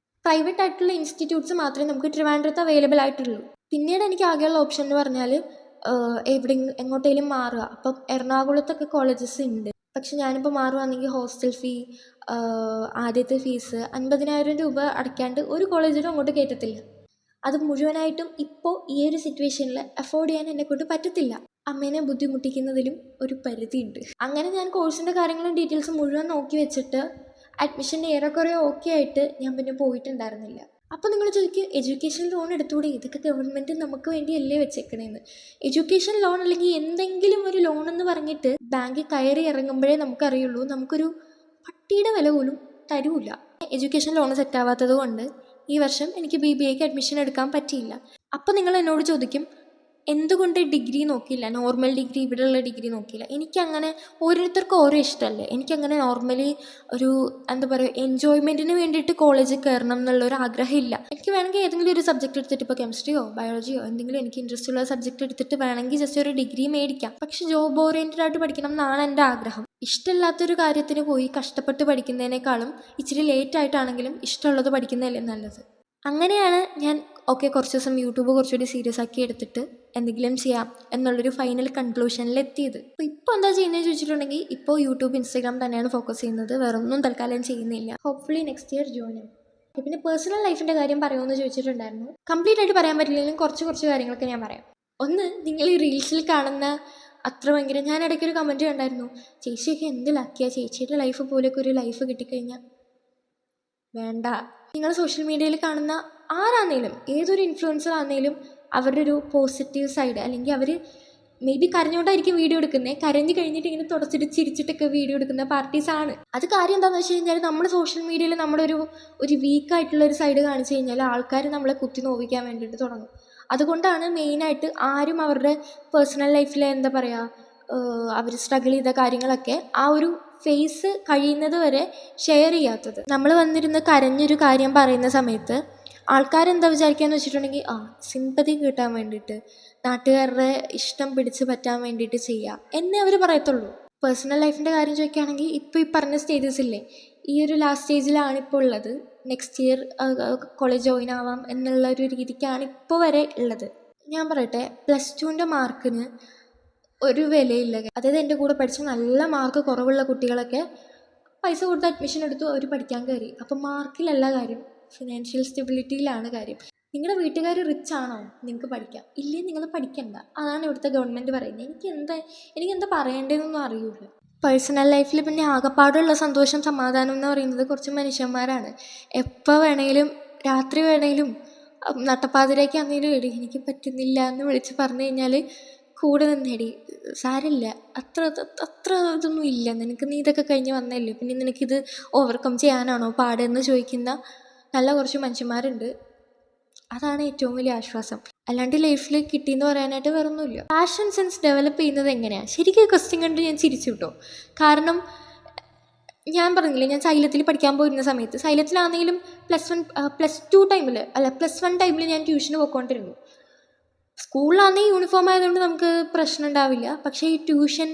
പ്രൈവറ്റ് ആയിട്ടുള്ള ഇൻസ്റ്റിറ്റ്യൂട്ട്സ് മാത്രമേ നമുക്ക് ട്രിവാൻഡ്രത്ത് അവൈലബിൾ ആയിട്ടുള്ളൂ. പിന്നീട് എനിക്ക് ആകെയുള്ള ഓപ്ഷൻ എന്ന് പറഞ്ഞാൽ എങ്ങോട്ടേലും മാറുക. അപ്പം എറണാകുളത്തൊക്കെ കോളേജസ് ഉണ്ട്. പക്ഷെ ഞാനിപ്പോൾ മാറുകയാണെങ്കിൽ ഹോസ്റ്റൽ ഫീ, ആദ്യത്തെ ഫീസ് 50,000 രൂപ അടയ്ക്കാണ്ട് ഒരു കോളേജിലും അങ്ങോട്ട് കയറ്റത്തില്ല. അത് മുഴുവനായിട്ടും ഇപ്പോൾ ഈ ഒരു സിറ്റുവേഷനിൽ അഫോർഡ് ചെയ്യാൻ എന്നെക്കൊണ്ട് പറ്റത്തില്ല. അമ്മേനെ ബുദ്ധിമുട്ടിക്കുന്നതിലും ഒരു പരിധിയുണ്ട്. അങ്ങനെ ഞാൻ കോഴ്സിൻ്റെ കാര്യങ്ങളും ഡീറ്റെയിൽസും മുഴുവൻ നോക്കി വെച്ചിട്ട് അഡ്മിഷൻ്റെ ഏറെക്കുറെ ഓക്കെ ആയിട്ട് ഞാൻ പിന്നെ പോയിട്ടുണ്ടായിരുന്നില്ല. അപ്പോൾ നിങ്ങൾ ചോദിക്കും, എഡ്യൂക്കേഷൻ ലോൺ എടുത്തുകൂടെ? ഇതൊക്കെ ഗവൺമെൻറ് നമുക്ക് വേണ്ടിയല്ലേ വെച്ചേക്കണേന്ന്. എഡ്യൂക്കേഷൻ ലോൺ അല്ലെങ്കിൽ എന്തെങ്കിലും ഒരു ലോൺ എന്ന് പറഞ്ഞിട്ട് ബാങ്കിൽ കയറി ഇറങ്ങുമ്പോഴേ നമുക്കറിയുള്ളൂ, നമുക്കൊരു പട്ടിയുടെ വില പോലും തരൂല. എഡ്യൂക്കേഷൻ ലോൺ സെറ്റാവാത്തത് കൊണ്ട് ഈ വർഷം എനിക്ക് BBAക്ക് അഡ്മിഷൻ എടുക്കാൻ പറ്റിയില്ല. അപ്പോൾ നിങ്ങൾ എന്നോട് ചോദിക്കും, എന്തുകൊണ്ട് ഡിഗ്രി നോക്കിയില്ല, നോർമൽ ഡിഗ്രി, ഇവിടെയുള്ള ഡിഗ്രി നോക്കിയില്ല? എനിക്കങ്ങനെ ഓരോരുത്തർക്കും ഓരോ ഇഷ്ടമല്ലേ. എനിക്കങ്ങനെ നോർമലി ഒരു എന്താ പറയുക എൻജോയ്മെൻറ്റിന് വേണ്ടിയിട്ട് കോളേജിൽ കയറണം എന്നുള്ളൊരു ആഗ്രഹമില്ല. എനിക്ക് വേണമെങ്കിൽ ഏതെങ്കിലും ഒരു സബ്ജക്റ്റ് എടുത്തിട്ട് ഇപ്പോൾ കെമിസ്ട്രിയോ ബയോളജിയോ എന്തെങ്കിലും എനിക്ക് ഇൻട്രസ്റ്റ് ഉള്ള സബ്ജക്റ്റ് എടുത്തിട്ട് വേണമെങ്കിൽ ജസ്റ്റ് ഒരു ഡിഗ്രി മേടിക്കാം. പക്ഷെ ജോബ് ഓറിയൻറ്റഡ് ആയിട്ട് പഠിക്കണം എന്നാണ് എൻ്റെ ആഗ്രഹം. ഇഷ്ടമില്ലാത്തൊരു കാര്യത്തിന് പോയി കഷ്ടപ്പെട്ട് പഠിക്കുന്നതിനേക്കാളും ഇച്ചിരി ലേറ്റ് ആയിട്ടാണെങ്കിലും ഇഷ്ടമുള്ളത് പഠിക്കുന്നതല്ലേ നല്ലത്. അങ്ങനെയാണ് ഞാൻ കുറച്ച് ദിവസം യൂട്യൂബ് കുറച്ചുകൂടി സീരിയസ് ആക്കി എടുത്തിട്ട് എന്തെങ്കിലും ചെയ്യാം എന്നുള്ളൊരു ഫൈനൽ കൺക്ലൂഷനിൽ എത്തിയത്. അപ്പോൾ ഇപ്പോൾ എന്താ ചെയ്യുന്നതെന്ന് ചോദിച്ചിട്ടുണ്ടെങ്കിൽ ഇപ്പോൾ യൂട്യൂബ്, ഇൻസ്റ്റാഗ്രാം തന്നെയാണ് ഫോക്കസ് ചെയ്യുന്നത്. വേറൊന്നും തൽക്കാലം ചെയ്യുന്നില്ല. ഹോപ്പ്ഫുള്ളി നെക്സ്റ്റ് ഇയർ ജോയിൻ ആവും. പിന്നെ പേഴ്സണൽ ലൈഫിൻ്റെ കാര്യം പറയുമെന്ന് ചോദിച്ചിട്ടുണ്ടായിരുന്നു. കംപ്ലീറ്റ് ആയിട്ട് പറയാൻ പറ്റില്ലെങ്കിലും കുറച്ച് കാര്യങ്ങളൊക്കെ ഞാൻ പറയാം. ഒന്ന്, നിങ്ങൾ ഈ റീൽസിൽ കാണുന്ന അത്ര ഭയങ്കര, ഞാൻ ഇടയ്ക്കൊരു കമൻറ്റ് കണ്ടായിരുന്നു, ചേച്ചിയൊക്കെ എന്ത് ലക്കിയാണ്, ചേച്ചിയുടെ ലൈഫ് പോലെയൊക്കെ ഒരു ലൈഫ് കിട്ടിക്കഴിഞ്ഞാൽ. വേണ്ട. നിങ്ങൾ സോഷ്യൽ മീഡിയയിൽ കാണുന്ന ആരാന്നേലും, ഏതൊരു ഇൻഫ്ലുവൻസർ ആണെങ്കിലും അവരുടെ ഒരു പോസിറ്റീവ് സൈഡ്, അല്ലെങ്കിൽ അവർ മേ ബി കരഞ്ഞുകൊണ്ടായിരിക്കും വീഡിയോ എടുക്കുന്നത്, കരഞ്ഞ് കഴിഞ്ഞിട്ട് ഇങ്ങനെ തുടച്ചിട്ട് ചിരിച്ചിട്ടൊക്കെ വീഡിയോ എടുക്കുന്ന പാർട്ടീസാണ്. അത് കാര്യം എന്താണെന്ന് വെച്ച് കഴിഞ്ഞാൽ നമ്മൾ സോഷ്യൽ മീഡിയയിൽ നമ്മുടെ ഒരു വീക്കായിട്ടുള്ളൊരു സൈഡ് കാണിച്ചു കഴിഞ്ഞാൽ ആൾക്കാർ നമ്മളെ കുത്തി നോവിക്കാൻ വേണ്ടിയിട്ട് തുടങ്ങും. അതുകൊണ്ടാണ് മെയിനായിട്ട് ആരും അവരുടെ പേഴ്സണൽ ലൈഫിൽ എന്താ പറയുക, അവർ സ്ട്രഗിൾ ചെയ്ത കാര്യങ്ങളൊക്കെ ആ ഒരു ഫേസ് കഴിയുന്നത് വരെ ഷെയർ ചെയ്യാത്തത്. നമ്മൾ വന്നിരുന്ന് കരഞ്ഞൊരു കാര്യം പറയുന്ന സമയത്ത് ആൾക്കാരെന്താ വിചാരിക്കാന്ന് വെച്ചിട്ടുണ്ടെങ്കിൽ, സിമ്പതി കിട്ടാൻ വേണ്ടിയിട്ട്, നാട്ടുകാരുടെ ഇഷ്ടം പിടിച്ച് പറ്റാൻ വേണ്ടിയിട്ട് ചെയ്യുക എന്നേ അവർ പറയത്തുള്ളൂ. പേഴ്സണൽ ലൈഫിൻ്റെ കാര്യം ചോദിക്കുകയാണെങ്കിൽ ഇപ്പോൾ ഈ പറഞ്ഞ സ്റ്റേജസില്ലേ, ഈ ഒരു ലാസ്റ്റ് സ്റ്റേജിലാണ് ഇപ്പോൾ ഉള്ളത്. നെക്സ്റ്റ് ഇയർ കോളേജ് ജോയിൻ ആവാം എന്നുള്ള ഒരു രീതിക്കാണ് ഇപ്പോൾ വരെ ഉള്ളത്. ഞാൻ പറയട്ടെ, +2ൻ്റെ മാർക്കിന് ഒരു വിലയില്ല. അതായത് എൻ്റെ കൂടെ പഠിച്ച നല്ല മാർക്ക് കുറവുള്ള കുട്ടികളൊക്കെ പൈസ കൊടുത്ത് അഡ്മിഷൻ എടുത്തു, അവർ പഠിക്കാൻ കയറി. അപ്പം മാർക്കിലല്ല കാര്യം, ഫിനാൻഷ്യൽ സ്റ്റെബിലിറ്റിയിലാണ് കാര്യം. നിങ്ങളുടെ വീട്ടുകാർ റിച്ച് ആണോ, നിങ്ങൾക്ക് പഠിക്കാം, ഇല്ലേ നിങ്ങൾ പഠിക്കണ്ട. അതാണ് ഇവിടുത്തെ ഗവൺമെൻറ് പറയുന്നത്. എനിക്കെന്താ പറയേണ്ടതെന്നൊന്നും അറിയില്ല. പേഴ്സണൽ ലൈഫിൽ പിന്നെ ആകെപ്പാടുള്ള സന്തോഷം, സമാധാനം എന്ന് പറയുന്നത് കുറച്ച് മനുഷ്യന്മാരാണ്. എപ്പോൾ വേണേലും, രാത്രി വേണേലും, നട്ടപ്പാതിരേക്കാണെങ്കിലും എടി എനിക്ക് പറ്റുന്നില്ല എന്ന് വിളിച്ച് പറഞ്ഞു കഴിഞ്ഞാൽ കൂടെ നിന്നേടി, സാരമില്ല, അത്ര ഇതൊന്നും ഇല്ല നിനക്ക്, നീ ഇതൊക്കെ കഴിഞ്ഞ് വന്നല്ലേ, പിന്നെ നിനക്കിത് ഓവർകം ചെയ്യാനാണോ പാടെന്ന് ചോദിക്കുന്ന നല്ല കുറച്ച് മനുഷ്യന്മാരുണ്ട്. അതാണ് ഏറ്റവും വലിയ ആശ്വാസം. അല്ലാണ്ട് ലൈഫിൽ കിട്ടിയെന്ന് പറയാനായിട്ട് വേറൊന്നുമില്ല. പാഷൻ സെൻസ് ഡെവലപ്പ് ചെയ്യുന്നത് എങ്ങനെയാണ്? ശരിക്കും ക്വസ്റ്റ്യൻ കണ്ട് ഞാൻ ചിരിച്ചു കിട്ടോ. കാരണം ഞാൻ പറഞ്ഞില്ലേ, ഞാൻ സൈലത്തിൽ പഠിക്കാൻ പോയിരുന്ന സമയത്ത്, സൈലത്തിലാണെങ്കിലും +1 ടൈമിൽ ഞാൻ ട്യൂഷന് പോയിക്കൊണ്ടിരുന്നു. സ്കൂളിലാണെങ്കിൽ യൂണിഫോം ആയതുകൊണ്ട് നമുക്ക് പ്രശ്നം ഉണ്ടാവില്ല. പക്ഷേ ഈ ട്യൂഷൻ,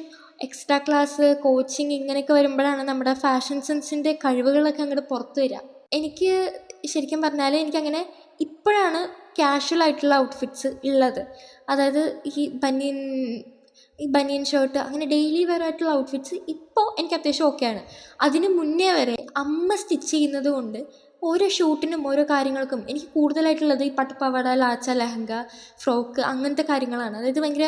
എക്സ്ട്രാ ക്ലാസ്, കോച്ചിങ് ഇങ്ങനെയൊക്കെ വരുമ്പോഴാണ് നമ്മുടെ ഫാഷൻ സെൻസിൻ്റെ കഴിവുകളൊക്കെ അങ്ങോട്ട് പുറത്ത് വരിക. എനിക്ക് ശരിക്കും പറഞ്ഞാൽ എനിക്കങ്ങനെ ഇപ്പോഴാണ് ക്യാഷ്വൽ ആയിട്ടുള്ള ഔട്ട്ഫിറ്റ്സ് ഉള്ളത്. അതായത് ഈ ബനിയൻ ഷർട്ട്, അങ്ങനെ ഡെയിലി വെയർ ആയിട്ടുള്ള ഔട്ട്ഫിറ്റ്സ് ഇപ്പോൾ എനിക്ക് അത്യാവശ്യം ഓക്കെയാണ്. അതിന് മുന്നേ വരെ അമ്മ സ്റ്റിച്ച് ചെയ്യുന്നത് കൊണ്ട് ഓരോ ഷൂട്ടിനും ഓരോ കാര്യങ്ങൾക്കും എനിക്ക് കൂടുതലായിട്ടുള്ളത് ഈ പട്ടുപാവാട, ലാച്ച, ലെഹങ്ക, ഫ്രോക്ക് അങ്ങനത്തെ കാര്യങ്ങളാണ്. അതായത് ഭയങ്കര,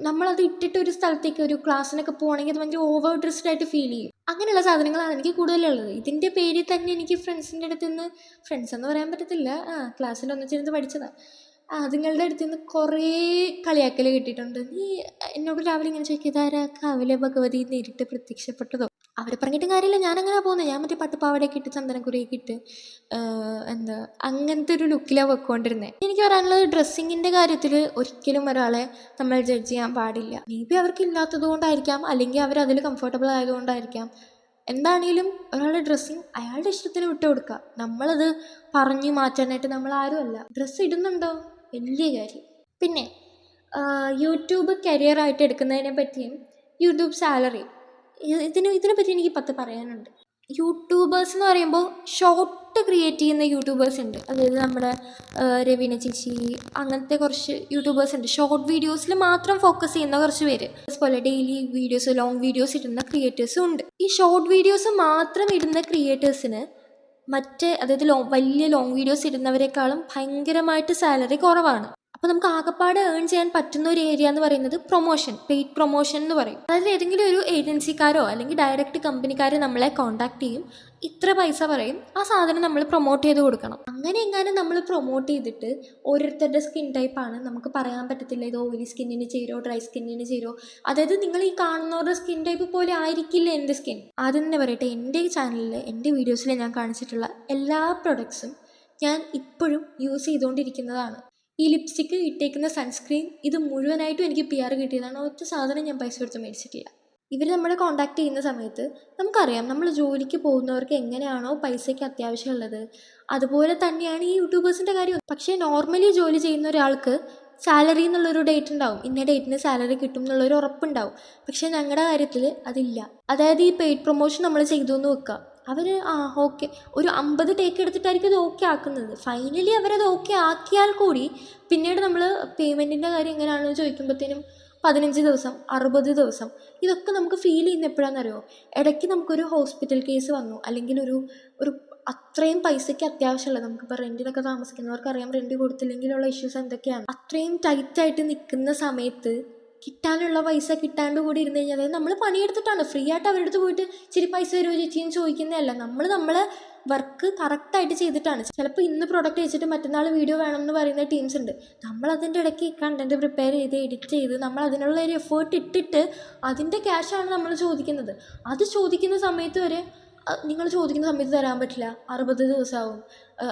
നമ്മളത് ഇട്ടിട്ട് ഒരു സ്ഥലത്തേക്ക്, ഒരു ക്ലാസ്സിനൊക്കെ പോകണമെങ്കിൽ അത് ഭയങ്കര ഓവർ ഡ്രസ്ഡ് ആയിട്ട് ഫീൽ ചെയ്യും. അങ്ങനെയുള്ള സാധനങ്ങളാണ് എനിക്ക് കൂടുതലുള്ളത്. ഇതിൻ്റെ പേരിൽ തന്നെ എനിക്ക് ഫ്രണ്ട്സിൻ്റെ അടുത്ത് നിന്ന്, ഫ്രണ്ട്സ് എന്ന് പറയാൻ പറ്റത്തില്ല, ക്ലാസ്സിൽ ഒന്നിച്ചിരുന്ന് പഠിച്ചതാണ്, അതുങ്ങളുടെ അടുത്ത് നിന്ന് കുറേ കളിയാക്കൽ കിട്ടിയിട്ടുണ്ട്. നീ എന്നോട് രാവിലെ ഇങ്ങനെ ചോദിക്കുക, ഇതാരാ കാവിലെ ഭഗവതി നേരിട്ട് പ്രത്യക്ഷപ്പെട്ടതോ? അവരെ പറഞ്ഞിട്ടും കാര്യമില്ല, ഞാനങ്ങനെ പോകുന്നത്. ഞാൻ മറ്റേ പട്ടുപാവടയൊക്കെ ഇട്ട് ചന്ദനക്കുറിയൊക്കെ ഇട്ട് അങ്ങനത്തെ ഒരു ലുക്കിലാണ് പോയിക്കൊണ്ടിരുന്നത്. എനിക്ക് പറയാനുള്ളത്, ഡ്രസ്സിങ്ങിൻ്റെ കാര്യത്തിൽ ഒരിക്കലും ഒരാളെ നമ്മൾ ജഡ്ജ് ചെയ്യാൻ പാടില്ല. മേ ബി അവർക്ക് ഇല്ലാത്തത് കൊണ്ടായിരിക്കാം, അല്ലെങ്കിൽ അവരതിൽ കംഫർട്ടബിൾ ആയതുകൊണ്ടായിരിക്കാം. എന്താണെങ്കിലും ഒരാളുടെ ഡ്രസ്സിങ് അയാളുടെ ഇഷ്ടത്തിന് വിട്ടു കൊടുക്കുക. നമ്മളത് പറഞ്ഞു മാറ്റാനായിട്ട് നമ്മൾ ആരുമല്ല. ഡ്രസ്സ് ഇടുന്നുണ്ടോ, വലിയ കാര്യം. പിന്നെ യൂട്യൂബ് കരിയറായിട്ട് എടുക്കുന്നതിനെ പറ്റിയും യൂട്യൂബ് സാലറി, ഇതിനെപ്പറ്റി എനിക്ക് 10 പറയാനുണ്ട്. യൂട്യൂബേഴ്സ് എന്ന് പറയുമ്പോൾ ഷോർട്ട് ക്രിയേറ്റ് ചെയ്യുന്ന യൂട്യൂബേഴ്സ് ഉണ്ട്. അതായത് നമ്മുടെ രവീന ചേച്ചി, അങ്ങനത്തെ കുറച്ച് യൂട്യൂബേഴ്സ് ഉണ്ട്. ഷോർട്ട് വീഡിയോസിൽ മാത്രം ഫോക്കസ് ചെയ്യുന്ന കുറച്ച് പേര്, അതുപോലെ ഡെയിലി വീഡിയോസ്, ലോങ് വീഡിയോസ് ഇടുന്ന ക്രിയേറ്റേഴ്സും ഉണ്ട്. ഈ ഷോർട്ട് വീഡിയോസ് മാത്രം ഇടുന്ന ക്രിയേറ്റേഴ്സിന് അതായത് വലിയ ലോങ് വീഡിയോസ് ഇടുന്നവരെക്കാളും ഭയങ്കരമായിട്ട് സാലറി കുറവാണ്. അപ്പോൾ നമുക്ക് ആകെപ്പാടെ ഏൺ ചെയ്യാൻ പറ്റുന്ന ഒരു ഏരിയ എന്ന് പറയുന്നത് പ്രൊമോഷൻ, പെയ്ഡ് പ്രൊമോഷൻ എന്ന് പറയും. അതായത് ഏതെങ്കിലും ഒരു ഏജൻസിക്കാരോ അല്ലെങ്കിൽ ഡയറക്റ്റ് കമ്പനിക്കാരോ നമ്മളെ കോൺടാക്ട് ചെയ്യും, ഇത്ര പൈസ പറയും, ആ സാധനം നമ്മൾ പ്രൊമോട്ട് ചെയ്ത് കൊടുക്കണം. അങ്ങനെ എങ്ങാനും നമ്മൾ പ്രൊമോട്ട് ചെയ്തിട്ട്, ഓരോരുത്തരുടെ സ്കിൻ ടൈപ്പാണ്, നമുക്ക് പറയാൻ പറ്റത്തില്ല ഇത് ഓയിലി സ്കിന്നിന് ചേരോ ഡ്രൈ സ്കിന്നിന് ചേരോ. അതായത് നിങ്ങൾ ഈ കാണുന്നവരുടെ സ്കിൻ ടൈപ്പ് പോലെ ആയിരിക്കില്ല എൻ്റെ സ്കിൻ. ആദ്യം തന്നെ പറയട്ടെ, എൻ്റെ ചാനലിൽ, എൻ്റെ വീഡിയോസിൽ ഞാൻ കാണിച്ചിട്ടുള്ള എല്ലാ പ്രൊഡക്ട്സും ഞാൻ ഇപ്പോഴും യൂസ് ചെയ്തുകൊണ്ടിരിക്കുന്നതാണ്. ഈ ലിപ്സ്റ്റിക്ക്, ഇട്ടേക്കുന്ന സൺസ്ക്രീൻ, ഇത് മുഴുവനായിട്ടും എനിക്ക് PR കിട്ടിയതാണ്. ഒറ്റ സാധനം ഞാൻ പൈസ കൊടുത്ത് മേടിച്ചിട്ടില്ല. ഇവർ നമ്മളെ കോൺടാക്ട് ചെയ്യുന്ന സമയത്ത് നമുക്കറിയാം നമ്മൾ ജോലിക്ക് പോകുന്നവർക്ക് എങ്ങനെയാണോ പൈസയ്ക്ക് അത്യാവശ്യമുള്ളത് അതുപോലെ തന്നെയാണ് ഈ യൂട്യൂബേഴ്സിൻ്റെ കാര്യം. പക്ഷേ നോർമലി ജോലി ചെയ്യുന്ന ഒരാൾക്ക് സാലറി എന്നുള്ളൊരു ഡേറ്റ് ഉണ്ടാവും, ഇന്ന ഡേറ്റിന് സാലറി കിട്ടും എന്നുള്ളൊരു ഉറപ്പുണ്ടാവും. പക്ഷേ ഞങ്ങളുടെ കാര്യത്തിൽ അതില്ല. അതായത് ഈ പെയ്ഡ് പ്രൊമോഷൻ നമ്മൾ ചെയ്തു എന്ന് വെക്കുക, അവർ ഓക്കെ ഒരു 50 ടേക്ക് എടുത്തിട്ടായിരിക്കും അത് ഓക്കെ ആക്കുന്നത്. ഫൈനലി അവരത് ഓക്കെ ആക്കിയാൽ കൂടി പിന്നീട് നമ്മൾ പേയ്മെൻറ്റിൻ്റെ കാര്യം എങ്ങനെയാണെന്ന് ചോദിക്കുമ്പോഴത്തേനും 15 ദിവസം, 60 ദിവസം, ഇതൊക്കെ നമുക്ക് ഫീൽ ചെയ്യുന്ന എപ്പോഴാണെന്നറിയോ? ഇടയ്ക്ക് നമുക്കൊരു ഹോസ്പിറ്റൽ കേസ് വന്നു, അല്ലെങ്കിൽ ഒരു ഒരു അത്രയും പൈസയ്ക്ക് അത്യാവശ്യമുള്ളത്, നമുക്കിപ്പോൾ റെൻറ്റിനൊക്കെ താമസിക്കുന്നവർക്കറിയാം റെൻറ്റ് കൊടുത്തില്ലെങ്കിലുള്ള ഇഷ്യൂസ് എന്തൊക്കെയാണ്. അത്രയും ടൈറ്റായിട്ട് നിൽക്കുന്ന സമയത്ത് കിട്ടാനുള്ള പൈസ കിട്ടാണ്ട് കൂടി ഇരുന്ന് കഴിഞ്ഞാൽ, അതായത് നമ്മൾ പണിയെടുത്തിട്ടാണ്, ഫ്രീ ആയിട്ട് അവരുടെ അടുത്ത് പോയിട്ട് ഇച്ചിരി പൈസ തരുമോ ചേച്ചിന്ന് ചോദിക്കുന്നതല്ല. നമ്മളെ വർക്ക് കറക്റ്റായിട്ട് ചെയ്തിട്ടാണ്. ചിലപ്പോൾ ഇന്ന് പ്രൊഡക്റ്റ് വെച്ചിട്ട് മറ്റന്നാൾ വീഡിയോ വേണമെന്ന് പറയുന്ന ടീംസ് ഉണ്ട്. നമ്മളതിൻ്റെ ഇടയ്ക്ക് കണ്ടൻറ്റ് പ്രിപ്പയർ ചെയ്ത് എഡിറ്റ് ചെയ്ത് നമ്മൾ അതിനുള്ള ഒരു എഫേർട്ട് ഇട്ടിട്ട് അതിൻ്റെ ക്യാഷാണ് നമ്മൾ ചോദിക്കുന്നത്. അത് ചോദിക്കുന്ന സമയത്ത് വരെ നിങ്ങൾ ചോദിക്കുന്ന സമയത്ത് തരാൻ പറ്റില്ല, 60 ദിവസമാവും,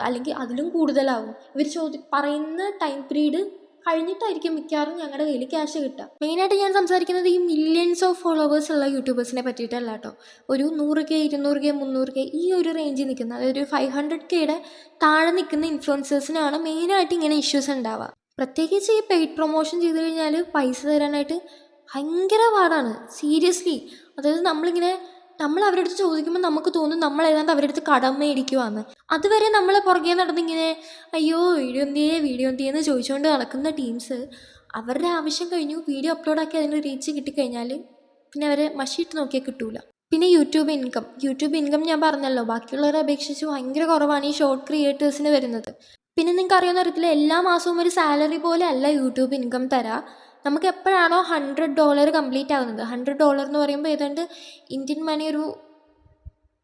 അല്ലെങ്കിൽ അതിലും കൂടുതലാവും. ഇവർ പറയുന്ന ടൈം പീരീഡ് കഴിഞ്ഞിട്ടായിരിക്കും മിക്കവാറും ഞങ്ങളുടെ കയ്യിൽ ക്യാഷ് കിട്ടുക. മെയിനായിട്ട് ഞാൻ സംസാരിക്കുന്നത് ഈ മില്യൺസ് ഓഫ് ഫോളോവേഴ്സ് ഉള്ള യൂട്യൂബേഴ്സിനെ പറ്റിയിട്ടല്ല കേട്ടോ. ഒരു 100K 200K 300K ഈ ഒരു റേഞ്ചിൽ നിൽക്കുന്ന, അതായത് ഒരു 500Kയുടെ താഴെ നിൽക്കുന്ന ഇൻഫ്ലുവൻസേഴ്സിനാണ് മെയിനായിട്ട് ഇങ്ങനെ ഇഷ്യൂസ് ഉണ്ടാവുക. പ്രത്യേകിച്ച് ഈ പെയ്ഡ് പ്രൊമോഷൻ ചെയ്ത് കഴിഞ്ഞാൽ പൈസ തരാനായിട്ട് ഭയങ്കര പാടാണ്, സീരിയസ്ലി. അതായത് നമ്മൾ അവരുടെ അടുത്ത് ചോദിക്കുമ്പോൾ നമുക്ക് തോന്നും നമ്മൾ ഏതാണ്ട് അവരുടെ അടുത്ത് കടം മേടിക്കുവാന്ന്. അതുവരെ നമ്മൾ പുറകെ നടന്നിങ്ങനെ അയ്യോ വീഡിയോ എന്തിയെന്ന് ചോദിച്ചുകൊണ്ട് നടക്കുന്ന ടീംസ്, അവരുടെ ആവശ്യം കഴിഞ്ഞു, വീഡിയോ അപ്ലോഡാക്കി അതിന് റീച്ച് കിട്ടിക്കഴിഞ്ഞാൽ പിന്നെ അവരെ മഷിയിട്ട് നോക്കിയാൽ കിട്ടൂല. പിന്നെ യൂട്യൂബ് ഇൻകം ഞാൻ പറഞ്ഞല്ലോ, ബാക്കിയുള്ളവരെ അപേക്ഷിച്ച് ഭയങ്കര കുറവാണ് ഈ ഷോർട്ട് ക്രിയേറ്റേഴ്സിന് വരുന്നത്. പിന്നെ നിങ്ങൾക്ക് അറിയാവുന്ന അറിയത്തില്ല, എല്ലാ മാസവും ഒരു സാലറി പോലെ അല്ല യൂട്യൂബ് ഇൻകം തരാം. നമുക്ക് എപ്പോഴാണോ $100 കംപ്ലീറ്റ് ആകുന്നത്, $100 എന്ന് പറയുമ്പോൾ ഏതാണ്ട് ഇന്ത്യൻ മണി ഒരു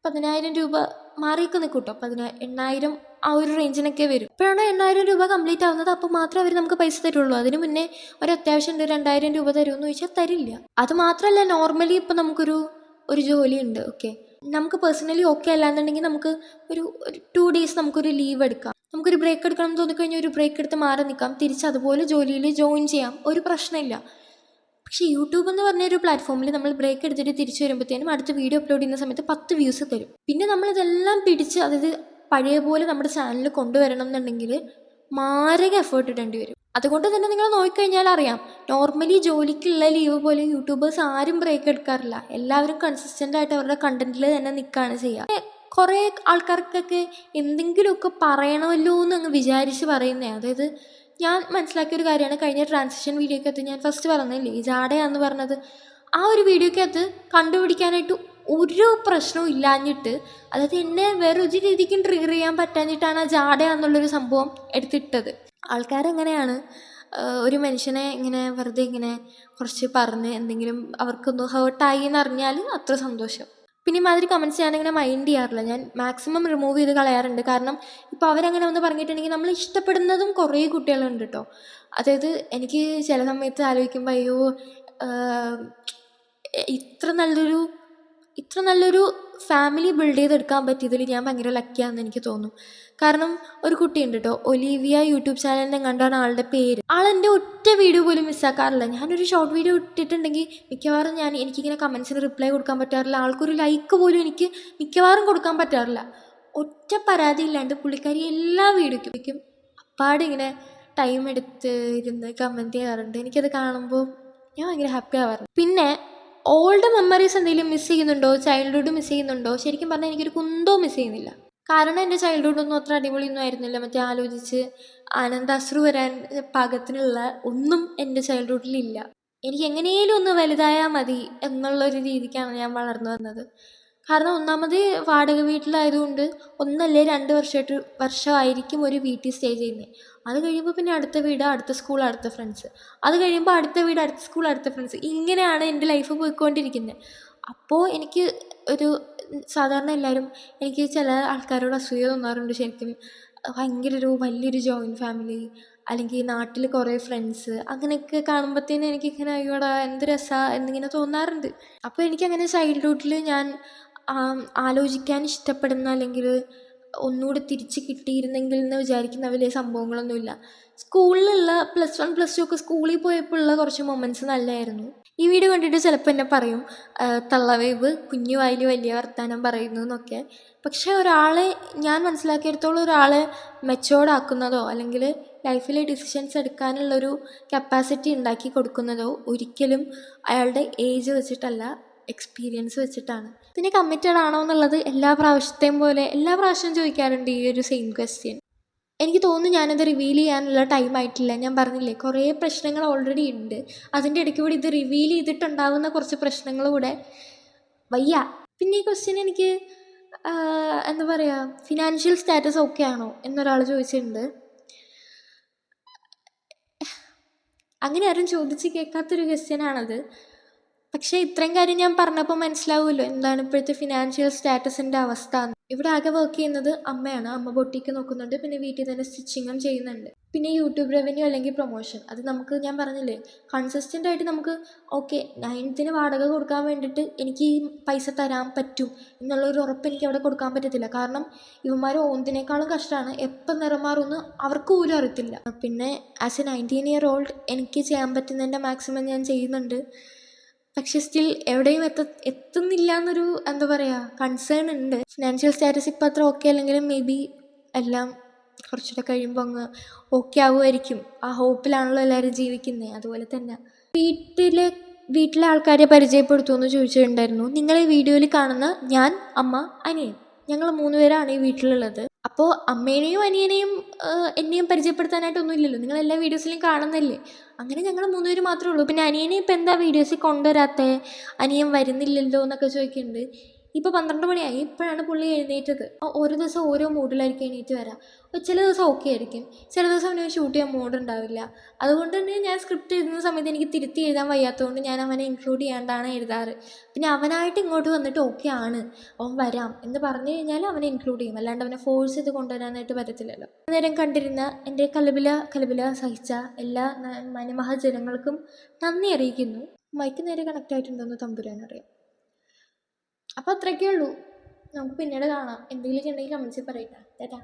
10,000 രൂപ മാറിയൊക്കെ നിൽക്കും കേട്ടോ, 8,000 ആ ഒരു റേഞ്ചിനൊക്കെ വരും. എപ്പോഴാണോ 8,000 രൂപ കംപ്ലീറ്റ് ആവുന്നത് അപ്പോൾ മാത്രമേ അവർ നമുക്ക് പൈസ തരുള്ളൂ. അതിന് മുന്നേ ഒരു അത്യാവശ്യം ഉണ്ട് 2,000 രൂപ തരുമെന്ന് ചോദിച്ചാൽ തരില്ല. അത് മാത്രമല്ല, നോർമലി ഇപ്പോൾ നമുക്കൊരു ജോലിയുണ്ട്, ഓക്കെ, നമുക്ക് പേഴ്സണലി ഓക്കെ അല്ലാന്നുണ്ടെങ്കിൽ നമുക്ക് ഒരു 2 days നമുക്കൊരു ലീവ് എടുക്കാം. നമുക്കൊരു ബ്രേക്ക് എടുക്കണം എന്ന് തോന്നിക്കഴിഞ്ഞാൽ ഒരു ബ്രേക്ക് എടുത്ത് മാറി നിൽക്കാം, തിരിച്ച് അതുപോലെ ജോലിയിൽ ജോയിൻ ചെയ്യാം, ഒരു പ്രശ്നമില്ല. പക്ഷേ യൂട്യൂബ് എന്ന് പറഞ്ഞൊരു പ്ലാറ്റ്ഫോമിൽ നമ്മൾ ബ്രേക്ക് എടുത്തിട്ട് തിരിച്ചു വരുമ്പോഴത്തേനും അടുത്ത വീഡിയോ അപ്ലോഡ് ചെയ്യുന്ന സമയത്ത് 10 വ്യൂസ് തരും. പിന്നെ നമ്മളിതെല്ലാം പിടിച്ച്, അതായത് പഴയ പോലെ നമ്മുടെ ചാനൽ കൊണ്ടുവരണം എന്നുണ്ടെങ്കിൽ മാരക എഫേർട്ട് ഇടേണ്ടി വരും. അതുകൊണ്ട് തന്നെ നിങ്ങൾ നോക്കിക്കഴിഞ്ഞാൽ അറിയാം, നോർമലി ജോലിക്കുള്ള ലീവ് പോലെ യൂട്യൂബേഴ്സ് ആരും ബ്രേക്ക് എടുക്കാറില്ല. എല്ലാവരും കൺസിസ്റ്റൻ്റ് ആയിട്ട് അവരുടെ കണ്ടന്റിൽ തന്നെ നിൽക്കുകയാണ് ചെയ്യുക. കുറേ ആൾക്കാർക്കൊക്കെ എന്തെങ്കിലുമൊക്കെ പറയണമല്ലോ എന്നങ്ങ് വിചാരിച്ച് പറയുന്നതാണ്. അതായത് ഞാൻ മനസ്സിലാക്കിയൊരു കാര്യമാണ്, കഴിഞ്ഞ ട്രാൻസിഷൻ വീഡിയോക്കകത്ത് ഞാൻ ഫസ്റ്റ് പറഞ്ഞില്ലേ ജാടയാന്ന് പറഞ്ഞത്, ആ ഒരു വീഡിയോക്കകത്ത് കണ്ടുപിടിക്കാനായിട്ട് ഒരു പ്രശ്നവും ഇല്ലാഞ്ഞിട്ട്, അതായത് എന്നെ വേറൊരു രീതിക്കും ട്രിഗർ ചെയ്യാൻ പറ്റാഞ്ഞിട്ടാണ് ആ ജാടയാന്നുള്ളൊരു സംഭവം എടുത്തിട്ടത്. ആൾക്കാരെങ്ങനെയാണ് ഒരു മനുഷ്യനെ ഇങ്ങനെ വെറുതെ ഇങ്ങനെ കുറച്ച് പറഞ്ഞ് എന്തെങ്കിലും അവർക്കൊന്ന് ഹേർട്ടായി എന്നറിഞ്ഞാൽ അത്ര സന്തോഷം. പിന്നെ ഇമാതിരി കമൻറ്റ്സ് ഞാനിങ്ങനെ മൈൻഡ് ചെയ്യാറില്ല, ഞാൻ മാക്സിമം റിമൂവ് ചെയ്ത് കളയാറുണ്ട്. കാരണം ഇപ്പോൾ അവരങ്ങനെ ഒന്ന് പറഞ്ഞിട്ടുണ്ടെങ്കിൽ നമ്മൾ ഇഷ്ടപ്പെടുന്നതും കുറേ കുട്ടികളുണ്ട് കേട്ടോ. അതായത് എനിക്ക് ചില സമയത്ത് ആലോചിക്കുമ്പോൾ അയ്യോ ഇത്ര നല്ലൊരു ഫാമിലി ബിൽഡ് ചെയ്തെടുക്കാൻ പറ്റിയതിൽ ഞാൻ ഭയങ്കര ലക്കിയാണെന്ന് എനിക്ക് തോന്നും. കാരണം ഒരു കുട്ടിയുണ്ട് കേട്ടോ, ഒലീവിയ യൂട്യൂബ് ചാനലിനെ കണ്ടാണ് ആളുടെ പേര്. ആളെൻ്റെ ഒറ്റ വീഡിയോ പോലും മിസ്സാക്കാറില്ല. ഞാനൊരു ഷോർട്ട് വീഡിയോ ഇട്ടിട്ടുണ്ടെങ്കിൽ മിക്കവാറും എനിക്കിങ്ങനെ കമൻസിന് റിപ്ലൈ കൊടുക്കാൻ പറ്റാറില്ല, ആൾക്കൊരു ലൈക്ക് പോലും എനിക്ക് മിക്കവാറും കൊടുക്കാൻ പറ്റാറില്ല. ഒറ്റ പരാതി ഇല്ലാണ്ട് പുള്ളിക്കാരി എല്ലാ വീഡിയോയ്ക്കും അപ്പാടെ ഇങ്ങനെ ടൈം എടുത്ത് ഇരുന്ന് കമൻറ്റ് ചെയ്യാറുണ്ട്. എനിക്കത് കാണുമ്പോൾ ഞാൻ ഭയങ്കര ഹാപ്പി ആവാറുണ്ട്. പിന്നെ ഓൾഡ് മെമ്മറീസ് എന്തെങ്കിലും മിസ് ചെയ്യുന്നുണ്ടോ, ചൈൽഡ്ഹുഡ് മിസ് ചെയ്യുന്നുണ്ടോ? ശരിക്കും പറഞ്ഞാൽ എനിക്കൊരു കുന്തോ മിസ് ചെയ്യുന്നില്ല. കാരണം എൻ്റെ ചൈൽഡ്ഹുഡൊന്നും അത്ര അടിപൊളിയൊന്നും ആയിരുന്നില്ല. മറ്റേ ആലോചിച്ച് ആനന്ദാശ്രു വരാൻ പാകത്തിനുള്ള ഒന്നും എൻ്റെ ചൈൽഡ്ഹുഡിലില്ല. എനിക്ക് എങ്ങനെയും ഒന്ന് വലുതായാൽ മതി എന്നുള്ളൊരു രീതിക്കാണ് ഞാൻ വളർന്നു വന്നത്. കാരണം ഒന്നാമത് വാടക വീട്ടിലായതുകൊണ്ട് 1 അല്ലെങ്കിൽ 2 വർഷമായിരിക്കും ഒരു വീട്ടിൽ സ്റ്റേ ചെയ്യുന്നത്. അത് കഴിയുമ്പോൾ പിന്നെ അടുത്ത വീട്, അടുത്ത സ്കൂൾ, അടുത്ത ഫ്രണ്ട്സ്, അത് കഴിയുമ്പോൾ അടുത്ത വീട്, അടുത്ത സ്കൂൾ, അടുത്ത ഫ്രണ്ട്സ്, ഇങ്ങനെയാണ് എൻ്റെ ലൈഫ് പോയിക്കൊണ്ടിരിക്കുന്നത്. അപ്പോൾ എനിക്ക് സാധാരണ എല്ലാവരും, എനിക്ക് ചില ആൾക്കാരോട് അസൂയ തോന്നാറുണ്ട് ശരിക്കും. ഭയങ്കര വലിയൊരു ജോയിൻറ്റ് ഫാമിലി, അല്ലെങ്കിൽ നാട്ടിൽ കുറേ ഫ്രണ്ട്സ്, അങ്ങനെയൊക്കെ കാണുമ്പോഴത്തേനും എനിക്കിങ്ങനെ അയ്യോടാ എന്ത് രസമാണ് എന്നിങ്ങനെ തോന്നാറുണ്ട്. അപ്പോൾ എനിക്കങ്ങനെ ചൈൽഡ്ഹുഡിൽ ഞാൻ ആലോചിക്കാൻ ഇഷ്ടപ്പെടുന്ന അല്ലെങ്കിൽ ഒന്നുകൂടെ തിരിച്ച് കിട്ടിയിരുന്നെങ്കിൽ എന്ന് വിചാരിക്കുന്ന വലിയ സംഭവങ്ങളൊന്നുമില്ല. സ്കൂളിലുള്ള +1 +2 ഒക്കെ സ്കൂളിൽ പോയപ്പോൾ ഉള്ള കുറച്ച് മൊമെൻറ്റ്സ് നല്ലതായിരുന്നു. ഈ വീഡിയോ കണ്ടിട്ട് ചിലപ്പോൾ എന്നെ പറയും തള്ളവേവ് കുഞ്ഞു വായിൽ വലിയ വർത്താനം പറയുന്നു എന്നൊക്കെ. പക്ഷേ ഒരാളെ ഞാൻ മനസ്സിലാക്കിയെടുത്തോളം ഒരാളെ മെച്ചുവേർഡ് ആക്കുന്നതോ അല്ലെങ്കിൽ ലൈഫിലെ ഡിസിഷൻസ് എടുക്കാനുള്ളൊരു കപ്പാസിറ്റി ഉണ്ടാക്കി കൊടുക്കുന്നതോ ഒരിക്കലും അയാളുടെ ഏജ് വെച്ചിട്ടല്ല, എക്സ്പീരിയൻസ് വെച്ചിട്ടാണ്. പിന്നെ കമ്മിറ്റഡ് ആണോ എന്നുള്ളത് എല്ലാ പ്രാവശ്യവും ചോദിക്കാറുണ്ട് ഈ ഒരു സെയിം ക്വസ്റ്റ്യൻ. എനിക്ക് തോന്നുന്നു ഞാനത് റിവീൽ ചെയ്യാനുള്ള ടൈം ആയിട്ടില്ല. ഞാൻ പറഞ്ഞില്ലേ കുറേ പ്രശ്നങ്ങൾ ഓൾറെഡി ഉണ്ട്. അതിൻ്റെ ഇടയ്ക്ക് കൂടി ഇത് റിവീൽ ചെയ്തിട്ടുണ്ടാവുന്ന കുറച്ച് പ്രശ്നങ്ങൾ കൂടെ വയ്യ. പിന്നെ ഈ ക്വസ്റ്റ്യൻ എനിക്ക് എന്താ പറയുക, ഫിനാൻഷ്യൽ സ്റ്റാറ്റസ് ഓക്കെ ആണോ എന്നൊരാൾ ചോദിച്ചിട്ടുണ്ട്. അങ്ങനെ ആരും ചോദിച്ച് കേൾക്കാത്തൊരു ക്വസ്റ്റ്യനാണത്. പക്ഷേ ഇത്രയും കാര്യം ഞാൻ പറഞ്ഞപ്പോൾ മനസ്സിലാവുമല്ലോ എന്താണ് ഇപ്പോഴത്തെ ഫിനാൻഷ്യൽ സ്റ്റാറ്റസിൻ്റെ അവസ്ഥ. ഇവിടെ ആകെ വർക്ക് ചെയ്യുന്നത് അമ്മയാണ്. അമ്മ ബൊട്ടിക്ക് നോക്കുന്നുണ്ട്, പിന്നെ വീട്ടിൽ തന്നെ സ്റ്റിച്ചിങ്ങും ചെയ്യുന്നുണ്ട്. പിന്നെ യൂട്യൂബ് റവന്യൂ അല്ലെങ്കിൽ പ്രൊമോഷൻ, അത് നമുക്ക് ഞാൻ പറഞ്ഞില്ലേ കൺസിസ്റ്റൻ്റ് ആയിട്ട് നമുക്ക് ഓക്കെ 9th വാടക കൊടുക്കാൻ വേണ്ടിയിട്ട് എനിക്ക് ഈ പൈസ തരാൻ പറ്റും എന്നുള്ളൊരു ഉറപ്പ് എനിക്ക് അവിടെ കൊടുക്കാൻ പറ്റത്തില്ല. കാരണം ഇവന്മാർ ഓന്തിനേക്കാളും കഷ്ടമാണ്. എപ്പം നിറം മാറുമെന്ന് അവർക്ക് പോലും അറിയത്തില്ല. പിന്നെ ആസ് എ 19 year old എനിക്ക് ചെയ്യാൻ പറ്റുന്നതിൻ്റെ മാക്സിമം ഞാൻ ചെയ്യുന്നുണ്ട്. പക്ഷെ സ്റ്റിൽ എവിടെയും എത്തുന്നില്ല എന്നൊരു എന്താ പറയുക കൺസേൺ ഉണ്ട്. ഫിനാൻഷ്യൽ സ്റ്റാറ്റസ് ഇപ്പം അത്ര ഓക്കെ അല്ലെങ്കിലും മേ ബി എല്ലാം കുറച്ചുകൂടെ കഴിയുമ്പോൾ അങ്ങ് ഓക്കെ ആവുമായിരിക്കും. ആ ഹോപ്പിലാണല്ലോ എല്ലാവരും ജീവിക്കുന്നത്. അതുപോലെ തന്നെ വീട്ടിലെ ആൾക്കാരെ പരിചയപ്പെടുത്തുമെന്ന് ചോദിച്ചിട്ടുണ്ടായിരുന്നു. നിങ്ങൾ ഈ വീഡിയോയിൽ കാണുന്ന ഞാൻ, അമ്മ, അനിയൻ, ഞങ്ങൾ 3 പേരാണ് ഈ വീട്ടിലുള്ളത്. അപ്പോൾ അമ്മേനെയും അനിയനെയും എന്നെയും പരിചയപ്പെടുത്താനായിട്ടൊന്നും ഇല്ലല്ലോ, നിങ്ങൾ എല്ലാ വീഡിയോസിലും കാണുന്നില്ലേ. അങ്ങനെ ഞങ്ങൾ 3 പേര് മാത്രമേ ഉള്ളൂ. പിന്നെ അനിയനെ ഇപ്പം എന്താ വീഡിയോസിൽ കൊണ്ടുവരാത്തത്, അനിയൻ വരുന്നില്ലല്ലോ എന്നൊക്കെ ചോദിക്കുന്നുണ്ട്. ഇപ്പോൾ 12 മണിയായി, ഇപ്പോഴാണ് പുള്ളി എഴുന്നേറ്റത്. ഓരോ ദിവസം ഓരോ മൂഡിലായിരിക്കും എണീറ്റ് വരാം. ചില ദിവസം ഓക്കെ ആയിരിക്കും, ചില ദിവസം അവന് ഷൂട്ട് ചെയ്യാൻ മൂഡ് ഉണ്ടാവില്ല. അതുകൊണ്ട് തന്നെ ഞാൻ സ്ക്രിപ്റ്റ് എഴുതുന്ന സമയത്ത് എനിക്ക് തിരുത്തി എഴുതാൻ വയ്യാത്തതുകൊണ്ട് ഞാൻ അവനെ ഇൻക്ലൂഡ് ചെയ്യാണ്ടാണ് എഴുതാറ്. പിന്നെ അവനായിട്ട് ഇങ്ങോട്ട് വന്നിട്ട് ഓക്കെ ആണ്, അവൻ വരാം എന്ന് പറഞ്ഞു കഴിഞ്ഞാൽ അവനെ ഇൻക്ലൂഡ് ചെയ്യും. അല്ലാണ്ട് അവനെ ഫോഴ്സ് ചെയ്ത് കൊണ്ടുവരാനായിട്ട് പറ്റത്തില്ലല്ലോ. നേരം കണ്ടിരുന്ന എൻ്റെ കലബില സഹിച്ച എല്ലാ മഹാജനങ്ങൾക്കും നന്ദി അറിയിക്കുന്നു. മൈക്ക് നേരെ കണക്റ്റ് ആയിട്ടുണ്ടെന്ന് തമ്പുരാനറിയാം. അപ്പോൾ അത്രയൊക്കെ ഉള്ളൂ. നമുക്ക് പിന്നീട് കാണാം. എന്തെങ്കിലും ഉണ്ടെങ്കിൽ കമൻസിൽ പറയട്ടെ. ടാറ്റാ.